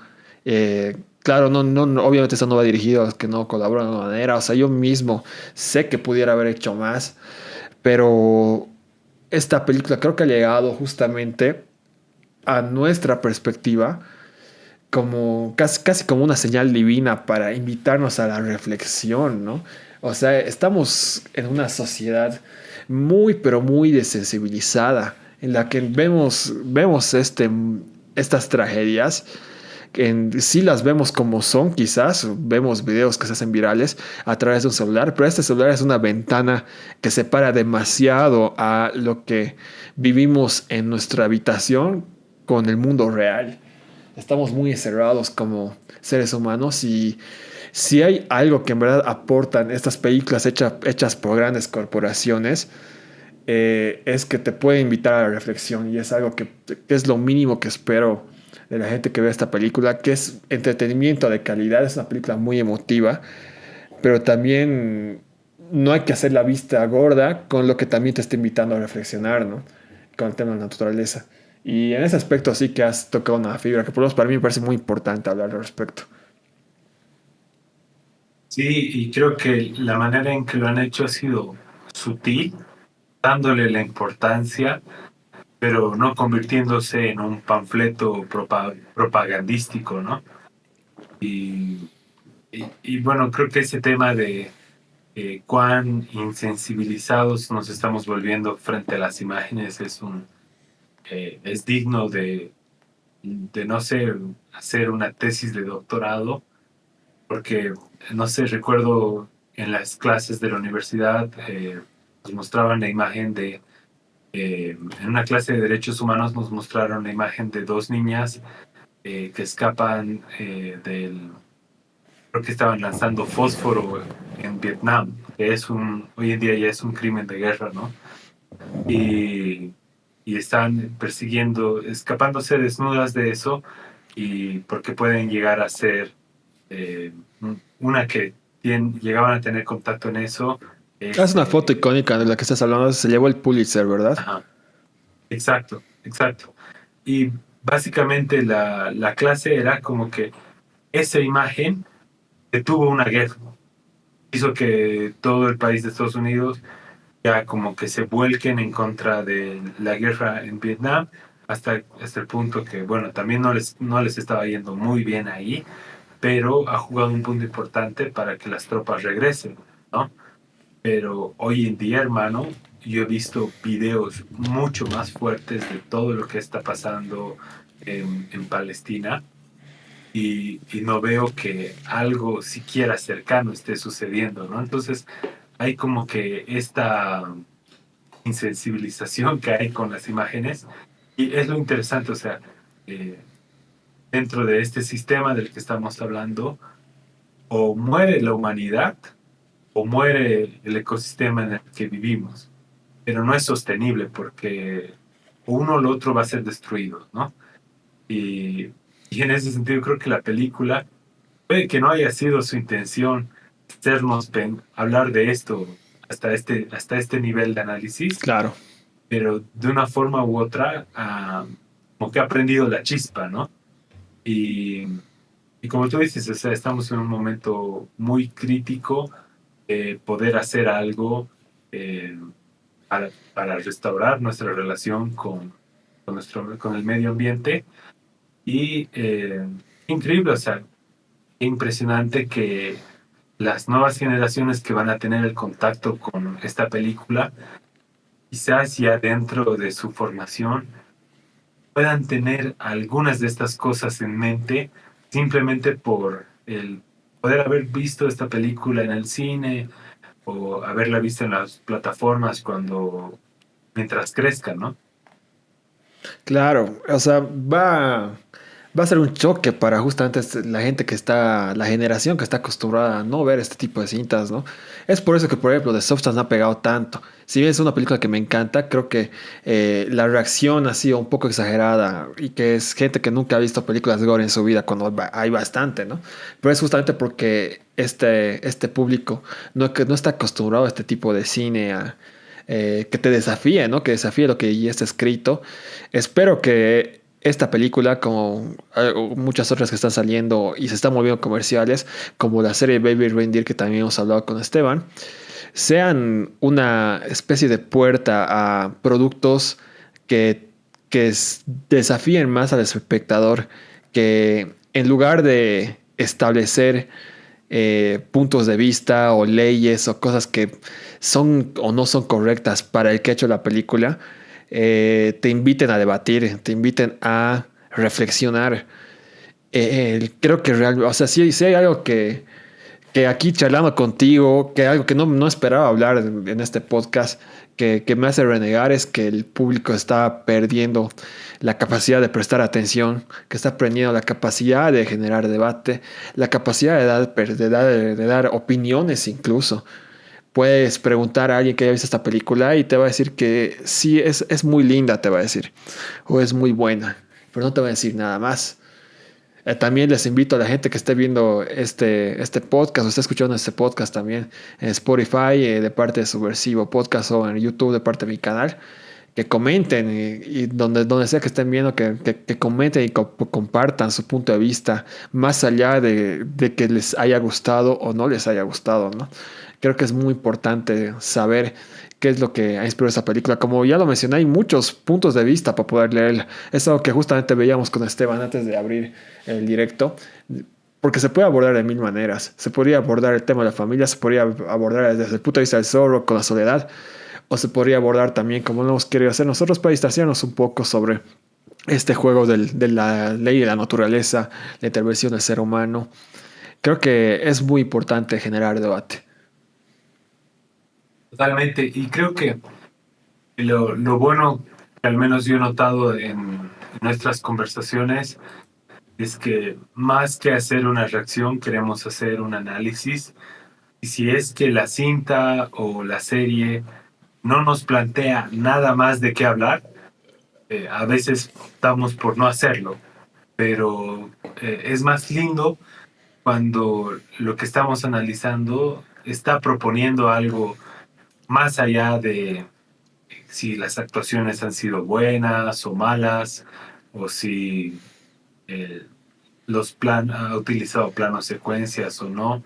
Claro, obviamente eso no va dirigido a los que no colaboran de una manera. O sea, yo mismo sé que pudiera haber hecho más, pero esta película creo que ha llegado justamente a nuestra perspectiva como casi como una señal divina para invitarnos a la reflexión, ¿no? O sea, estamos en una sociedad muy, pero muy desensibilizada, en la que vemos estas tragedias, sí las vemos como son, quizás, vemos videos que se hacen virales a través de un celular, pero este celular es una ventana que separa demasiado a lo que vivimos en nuestra habitación con el mundo real. Estamos muy encerrados como seres humanos y si hay algo que en verdad aportan estas películas hechas por grandes corporaciones, es que te puede invitar a la reflexión y es algo que es lo mínimo que espero de la gente que ve esta película, que es entretenimiento de calidad, es una película muy emotiva, pero también no hay que hacer la vista gorda con lo que también te está invitando a reflexionar, ¿no? Con el tema de la naturaleza. Y en ese aspecto sí que has tocado una fibra que por lo menos para mí me parece muy importante hablar al respecto. Sí, y creo que la manera en que lo han hecho ha sido sutil, dándole la importancia, pero no convirtiéndose en un panfleto propagandístico, ¿no? Y, y bueno, creo que ese tema de cuán insensibilizados nos estamos volviendo frente a las imágenes es digno de, no sé, hacer una tesis de doctorado, porque, no sé, recuerdo en las clases de la universidad nos mostraban la imagen en una clase de derechos humanos nos mostraron la imagen de dos niñas que escapan creo que estaban lanzando fósforo en Vietnam, que hoy en día ya es un crimen de guerra, ¿no? Y, y están persiguiendo, escapándose desnudas de eso, y porque pueden llegar a ser eh, una que llegaban a tener contacto en eso, Es es... una foto icónica de la que estás hablando, se llevó el Pulitzer, ¿verdad? ajá, exacto, exacto. Y básicamente la clase era como que esa imagen detuvo una guerra, hizo que todo el país de Estados Unidos ya como que se vuelquen en contra de la guerra en Vietnam, hasta el punto que, bueno, también no les estaba yendo muy bien ahí, pero ha jugado un punto importante para que las tropas regresen, ¿no? Pero hoy en día, hermano, yo he visto videos mucho más fuertes de todo lo que está pasando en Palestina y no veo que algo siquiera cercano esté sucediendo, ¿no? Entonces, hay como que esta insensibilización que hay con las imágenes y es lo interesante, o sea, eh, dentro de este sistema del que estamos hablando, o muere la humanidad o muere el ecosistema en el que vivimos, pero no es sostenible porque uno o lo otro va a ser destruido, ¿no? Y, y en ese sentido creo que la película, puede que no haya sido su intención hacernos hablar de esto hasta este nivel de análisis, Claro. pero de una forma u otra, como que ha aprendido la chispa, ¿no? Y, y como tú dices, o sea, estamos en un momento muy crítico, poder hacer algo eh, para restaurar nuestra relación con el medio ambiente. Y increíble, o sea, impresionante que las nuevas generaciones que van a tener el contacto con esta película, quizás ya dentro de su formación, puedan tener algunas de estas cosas en mente simplemente por el poder haber visto esta película en el cine o haberla visto en las plataformas mientras crezcan, ¿no? Claro, o sea, va a ser un choque para justamente la gente que está, la generación que está acostumbrada a no ver este tipo de cintas, ¿no? Es por eso que, por ejemplo, The Substance no ha pegado tanto. Si bien es una película que me encanta, creo que la reacción ha sido un poco exagerada y que es gente que nunca ha visto películas de gore en su vida, cuando hay bastante, ¿no? Pero es justamente porque este público que no está acostumbrado a este tipo de cine, que te desafíe, ¿no? Que desafíe lo que ya está escrito. Espero que esta película, como muchas otras que están saliendo y se están moviendo comerciales, como la serie Baby Reindeer que también hemos hablado con Esteban, sean una especie de puerta a productos que, desafíen más al espectador, que en lugar de establecer puntos de vista o leyes o cosas que son o no son correctas para el que ha hecho la película, te inviten a debatir, te inviten a reflexionar. Creo que realmente, o sea, sí hay algo que aquí charlando contigo, que algo que no esperaba hablar en este podcast, que me hace renegar es que el público está perdiendo la capacidad de prestar atención, que está perdiendo la capacidad de generar debate, la capacidad de dar opiniones incluso. Puedes preguntar a alguien que haya visto esta película y te va a decir que sí, es muy linda, te va a decir, o es muy buena. pero no te voy a decir nada más. También les invito a la gente que esté viendo este podcast o esté escuchando este podcast también en Spotify, de parte de Subversivo Podcast, o en YouTube de parte de mi canal, que comenten, y donde sea que estén viendo, que comenten y compartan su punto de vista, más allá de que les haya gustado o no les haya gustado, ¿no? Creo que es muy importante saber qué es lo que ha inspirado esta película. Como ya lo mencioné, hay muchos puntos de vista para poder leerla. Es algo que justamente veíamos con Esteban antes de abrir el directo, porque se puede abordar de mil maneras. Se podría abordar el tema de la familia, se podría abordar desde el punto de vista del zorro con la soledad, o se podría abordar también, como lo hemos querido hacer nosotros, para distanciarnos un poco sobre este juego de la ley de la naturaleza, la intervención del ser humano. Creo que es muy importante generar debate. Totalmente. Y creo que lo bueno que al menos yo he notado en nuestras conversaciones es que más que hacer una reacción, queremos hacer un análisis. Y si es que la cinta o la serie no nos plantea nada más de qué hablar, a veces optamos por no hacerlo. Pero es más lindo cuando lo que estamos analizando está proponiendo algo más allá de si las actuaciones han sido buenas o malas, o si eh, ha utilizado planos secuencias o no. Eso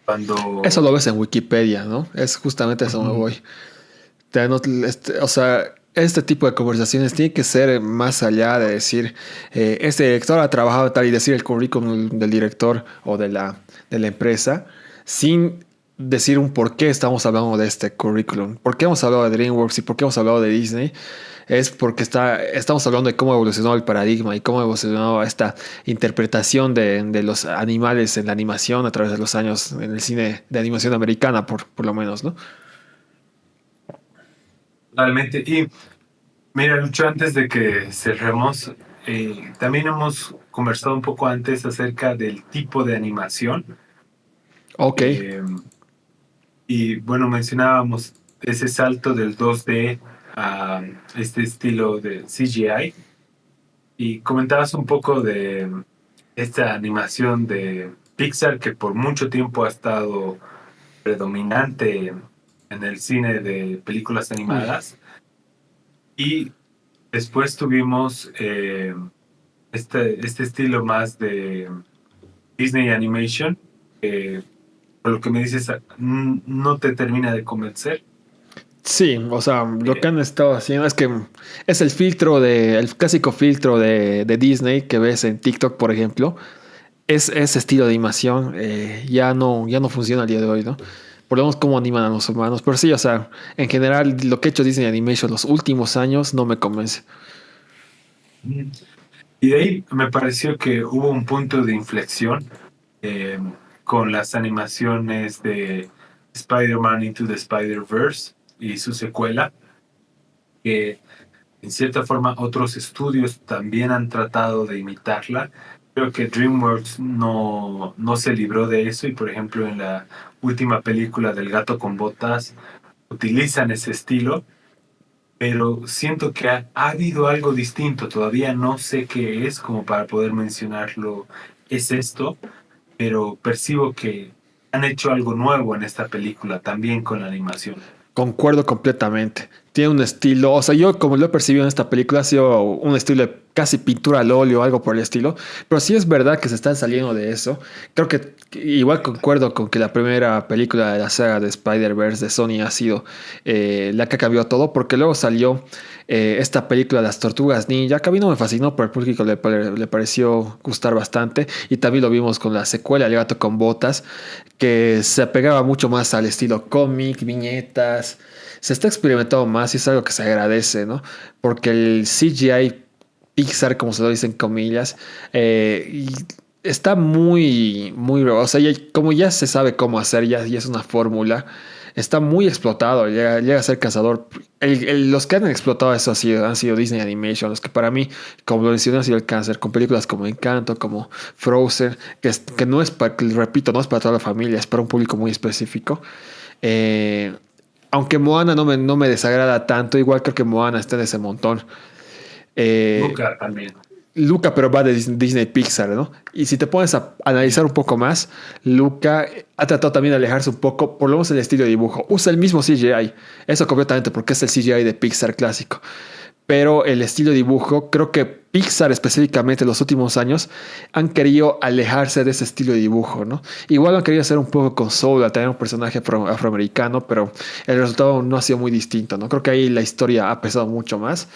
Cuando lo ves en Wikipedia, ¿no? Es justamente a eso me ujú, voy. O sea, este tipo de conversaciones tiene que ser más allá de decir, este director ha trabajado tal, y decir el currículum del director o de la empresa, sin decir un por qué estamos hablando de este currículum. ¿Por qué hemos hablado de DreamWorks y por qué hemos hablado de Disney? Es porque estamos hablando de cómo evolucionó el paradigma y cómo evolucionó esta interpretación de los animales en la animación a través de los años en el cine de animación americana, por lo menos, ¿no? realmente, y mira, Lucho, antes de que cerremos, también hemos conversado un poco antes acerca del tipo de animación. Ok. eh, y bueno, mencionábamos ese salto del 2D a este estilo de CGI. Y comentabas un poco de esta animación de Pixar que por mucho tiempo ha estado predominante en el cine de películas Uy. animadas. Y después tuvimos este estilo más de Disney Animation, que por lo que me dices no te termina de convencer. Sí, o sea, lo que Eh, han estado haciendo es que es el clásico filtro de Disney que ves en TikTok, por ejemplo. Es ese estilo de animación, ya no funciona al día de hoy, ¿no? Por lo menos cómo animan a los humanos. Pero sí, o sea, en general, lo que ha hecho Disney Animation los últimos años no me convence. y de ahí me pareció que hubo un punto de inflexión eh, con las animaciones de Spider-Man Into the Spider-Verse y su secuela, que en cierta forma otros estudios también han tratado de imitarla. Creo que DreamWorks no se libró de eso y por ejemplo en la última película del gato con botas utilizan ese estilo, pero siento que ha habido algo distinto, todavía no sé qué es como para poder mencionarlo, es esto, pero percibo que han hecho algo nuevo en esta película, también con la animación. Concuerdo completamente. Tiene un estilo, o sea, yo como lo he percibido en esta película, ha sido un estilo de casi pintura al óleo, algo por el estilo, pero sí es verdad que se están saliendo de eso. Creo que igual concuerdo con que la primera película de la saga de Spider-Verse de Sony ha sido la que cambió todo, porque luego salió esta película de las Tortugas Ninja, que a mí no me fascinó, pero al público le pareció gustar bastante, y también lo vimos con la secuela, El gato con botas, que se apegaba mucho más al estilo cómic, viñetas. Se está experimentando más y es algo que se agradece, ¿no? Porque el CGI Pixar, como se lo dicen comillas, está o sea, como ya se sabe cómo hacer, ya es una fórmula, está muy explotado, llega a ser cazador. Los que han explotado eso han sido Disney Animation, los que para mí, como lo mencioné, han sido el cáncer, con películas como Encanto, como Frozen, que no es para, repito, no es para toda la familia, es para un público muy específico. Eh, Aunque Moana no me desagrada tanto, igual creo que Moana está en ese montón. Eh, Luca también. Luca, pero va de Disney Pixar, ¿no? Y si te pones a analizar un poco más, Luca ha tratado también de alejarse un poco, por lo menos el estilo de dibujo. Usa el mismo CGI, eso completamente, porque es el CGI de Pixar clásico. Pero el estilo de dibujo, creo que Pixar específicamente en los últimos años han querido alejarse de ese estilo de dibujo, ¿no? Igual han querido hacer un poco con Soul, a tener un personaje afroamericano, pero el resultado no ha sido muy distinto, ¿no? Creo que ahí la historia ha pesado mucho más.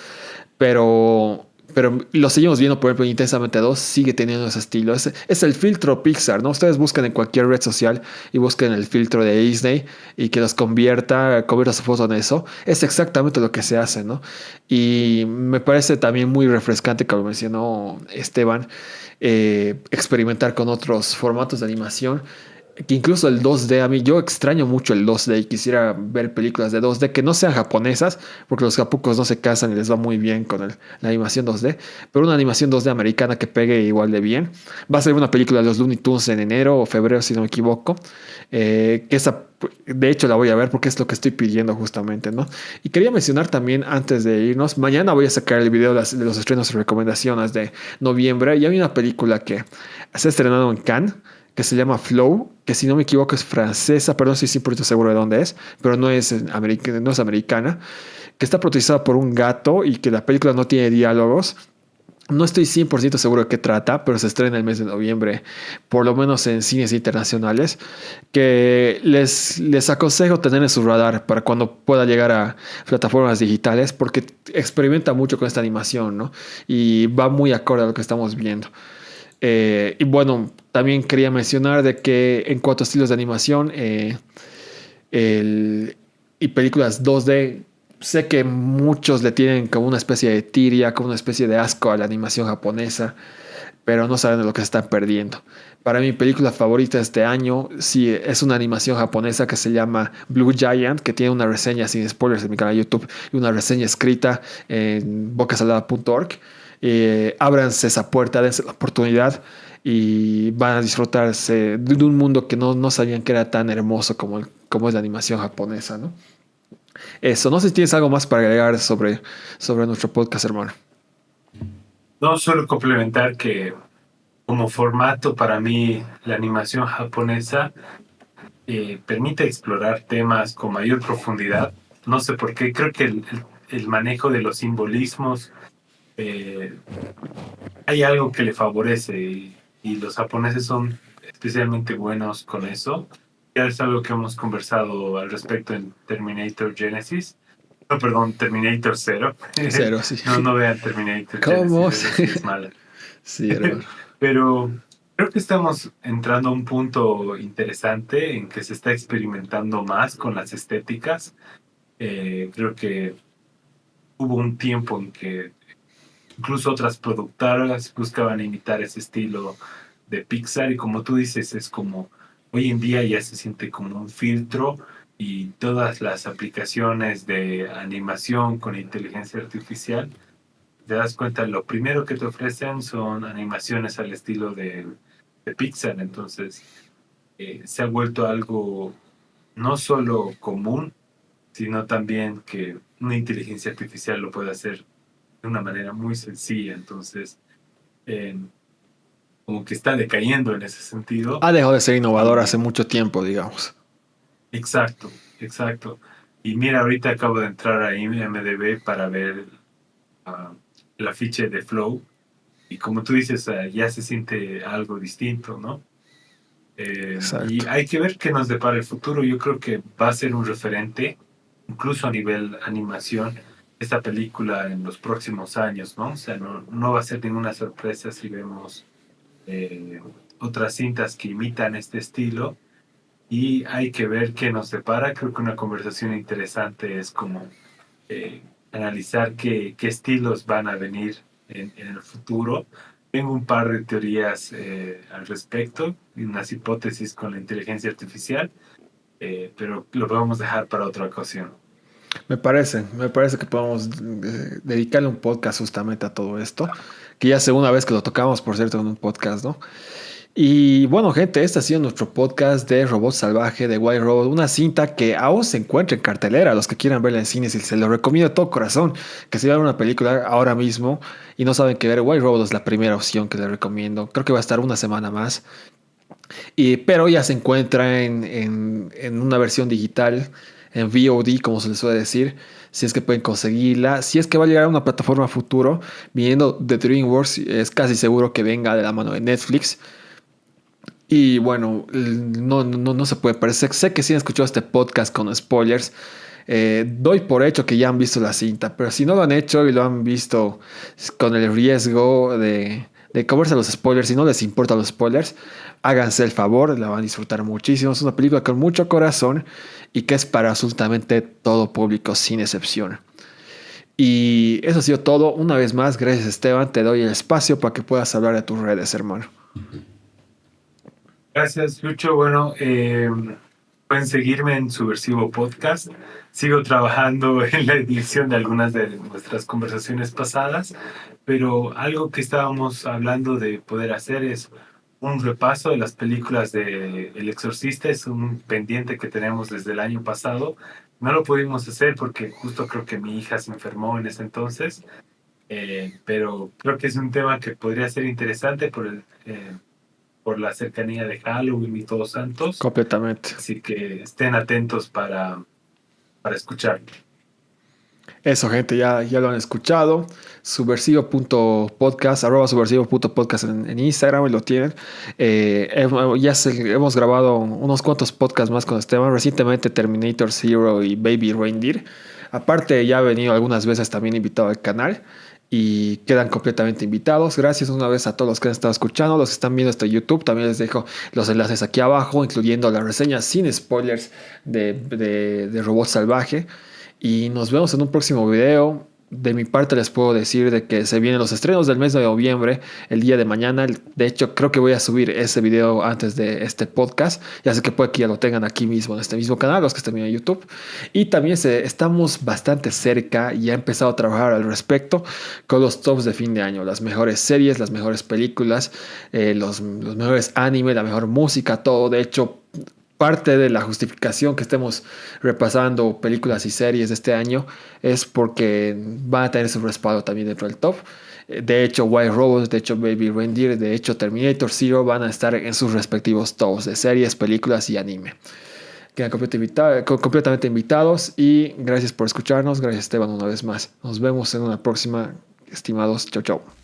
Pero, pero lo seguimos viendo, por ejemplo, Intensamente 2 sigue teniendo ese estilo. Es el filtro Pixar, ¿no? Ustedes buscan en cualquier red social y busquen el filtro de Disney y que los convierta su foto en eso. Es exactamente lo que se hace, ¿no? Y me parece también muy refrescante, como mencionó Esteban, experimentar con otros formatos de animación que incluso el 2D, a mí yo extraño mucho el 2D y quisiera ver películas de 2D que no sean japonesas, porque los japucos no se casan y les va muy bien con la animación 2D, pero una animación 2D americana que pegue igual de bien. Va a ser una película de los Looney Tunes en enero o febrero, si no me equivoco, que esa, de hecho la voy a ver porque es lo que estoy pidiendo justamente, ¿no? Y quería mencionar también, antes de irnos, mañana voy a sacar el video de los estrenos y recomendaciones de noviembre, y hay una película que se ha estrenado en Cannes, que se llama Flow, que si no me equivoco es francesa, pero no estoy 100% seguro de dónde es, pero no es americana, que está protagonizada por un gato y que la película no tiene diálogos. No estoy 100% seguro de qué trata, pero se estrena el mes de noviembre, por lo menos en cines internacionales, que les aconsejo tener en su radar para cuando pueda llegar a plataformas digitales, porque experimenta mucho con esta animación, ¿no? Y va muy acorde a lo que estamos viendo. Y bueno, también quería mencionar de que en cuanto a estilos de animación el, y películas 2D, sé que muchos le tienen como una especie de tiria, como una especie de asco a la animación japonesa, pero no saben de lo que se están perdiendo. Para mi película favorita este año, sí, es una animación japonesa que se llama Blue Giant, que tiene una reseña sin spoilers en mi canal de YouTube y una reseña escrita en bocasalada.org. Ábranse esa puerta, dense la oportunidad y van a disfrutarse de un mundo que no sabían que era tan hermoso como es la animación japonesa, ¿no? Eso, no sé si tienes algo más para agregar sobre nuestro podcast, hermano. No, solo complementar que como formato para mí la animación japonesa permite explorar temas con mayor profundidad. No sé por qué, creo que el manejo de los simbolismos eh, hay algo que le favorece y los japoneses son especialmente buenos con eso. Ya es algo que hemos conversado al respecto en Terminator Genesis. No, perdón, Terminator Zero. Cero, sí. No, no vean Terminator ¿Cómo? Genesis, esa sí es mala. Sí, hermano. Pero creo que estamos entrando a un punto interesante en que se está experimentando más con las estéticas. Creo que hubo un tiempo en que incluso otras productoras buscaban imitar ese estilo de Pixar y como tú dices, es como hoy en día ya se siente como un filtro y todas las aplicaciones de animación con inteligencia artificial, te das cuenta, lo primero que te ofrecen son animaciones al estilo de Pixar, entonces se ha vuelto algo no solo común, sino también que una inteligencia artificial lo puede hacer de una manera muy sencilla, entonces eh, como que está decayendo en ese sentido. Ha dejado de ser innovador hace Y mucho tiempo, digamos. exacto, exacto. Y mira, ahorita acabo de entrar a IMDb para ver ah, el afiche de Flow y como tú dices, ya se siente algo distinto, ¿no? Y Exacto. hay que ver qué nos depara el futuro. Yo creo que va a ser un referente, incluso a nivel animación, esta película en los próximos años, ¿no? O sea, no va a ser ninguna sorpresa si vemos eh, otras cintas que imitan este estilo y hay que ver qué nos depara. Creo que una conversación interesante es como eh, analizar qué estilos van a venir en el futuro. Tengo un par de teorías al respecto y unas hipótesis con la inteligencia artificial, pero lo podemos dejar para otra ocasión. Me parece que podemos dedicarle un podcast justamente a todo esto, que ya es segunda vez que lo tocamos, por cierto, en un podcast, ¿no? Y bueno, gente, este ha sido nuestro podcast de Robot Salvaje de White Robot, una cinta que aún se encuentra en cartelera. Los que quieran verla en cines, y se lo recomiendo de todo corazón. Que si van a ver una película ahora mismo y no saben qué ver, White Robot es la primera opción que les recomiendo. Creo que va a estar una semana más. Pero ya se encuentra en una versión digital, en VOD, como se les suele decir. Si es que pueden conseguirla, si es que va a llegar a una plataforma futuro, viniendo de DreamWorks, es casi seguro que venga de la mano de Netflix. Y bueno, no se puede parecer. Sé que sí han escuchado este podcast con spoilers. Doy por hecho que ya han visto la cinta, pero si no lo han hecho y lo han visto con el riesgo de comerse los spoilers, si no les importan los spoilers, háganse el favor, la van a disfrutar muchísimo. Es una película con mucho corazón y que es para absolutamente todo público, sin excepción. Y eso ha sido todo. Una vez más, gracias Esteban, te doy el espacio para que puedas hablar de tus redes, hermano. Gracias, Lucho. Bueno, pueden seguirme en Subversivo Podcast. Sigo trabajando en la edición de algunas de nuestras conversaciones pasadas, pero algo que estábamos hablando de poder hacer es un repaso de las películas de El Exorcista. Es un pendiente que tenemos desde el año pasado. No lo pudimos hacer porque justo creo que mi hija se enfermó en ese entonces, pero creo que es un tema que podría ser interesante por la cercanía de Halloween y Todos Santos. Completamente. Así que estén atentos para escuchar. Eso, gente, ya lo han escuchado. Subversivo.podcast, @subversivo.podcast en Instagram, y lo tienen. Hemos grabado unos cuantos podcasts más con Esteban. Recientemente Terminator Zero y Baby Reindeer. Aparte, ya ha venido algunas veces también invitado al canal y quedan completamente invitados. Gracias una vez a todos los que han estado escuchando, los que están viendo este YouTube. También les dejo los enlaces aquí abajo, incluyendo la reseña sin spoilers de Robot Salvaje. Y nos vemos en un próximo video. De mi parte les puedo decir de que se vienen los estrenos del mes de noviembre, el día de mañana. De hecho, creo que voy a subir ese video antes de este podcast. Ya sé que puede que ya lo tengan aquí mismo, en este mismo canal, los que estén viendo en YouTube. Y también estamos bastante cerca y he empezado a trabajar al respecto con los tops de fin de año. Las mejores series, las mejores películas, los mejores anime, la mejor música, todo. De hecho, parte de la justificación que estemos repasando películas y series de este año es porque van a tener su respaldo también dentro del top. De hecho, White Robot, de hecho, Baby Reindeer, de hecho, Terminator Zero van a estar en sus respectivos tops de series, películas y anime. Quedan completamente invitados y gracias por escucharnos. Gracias, Esteban, una vez más. Nos vemos en una próxima, estimados. Chau, chau.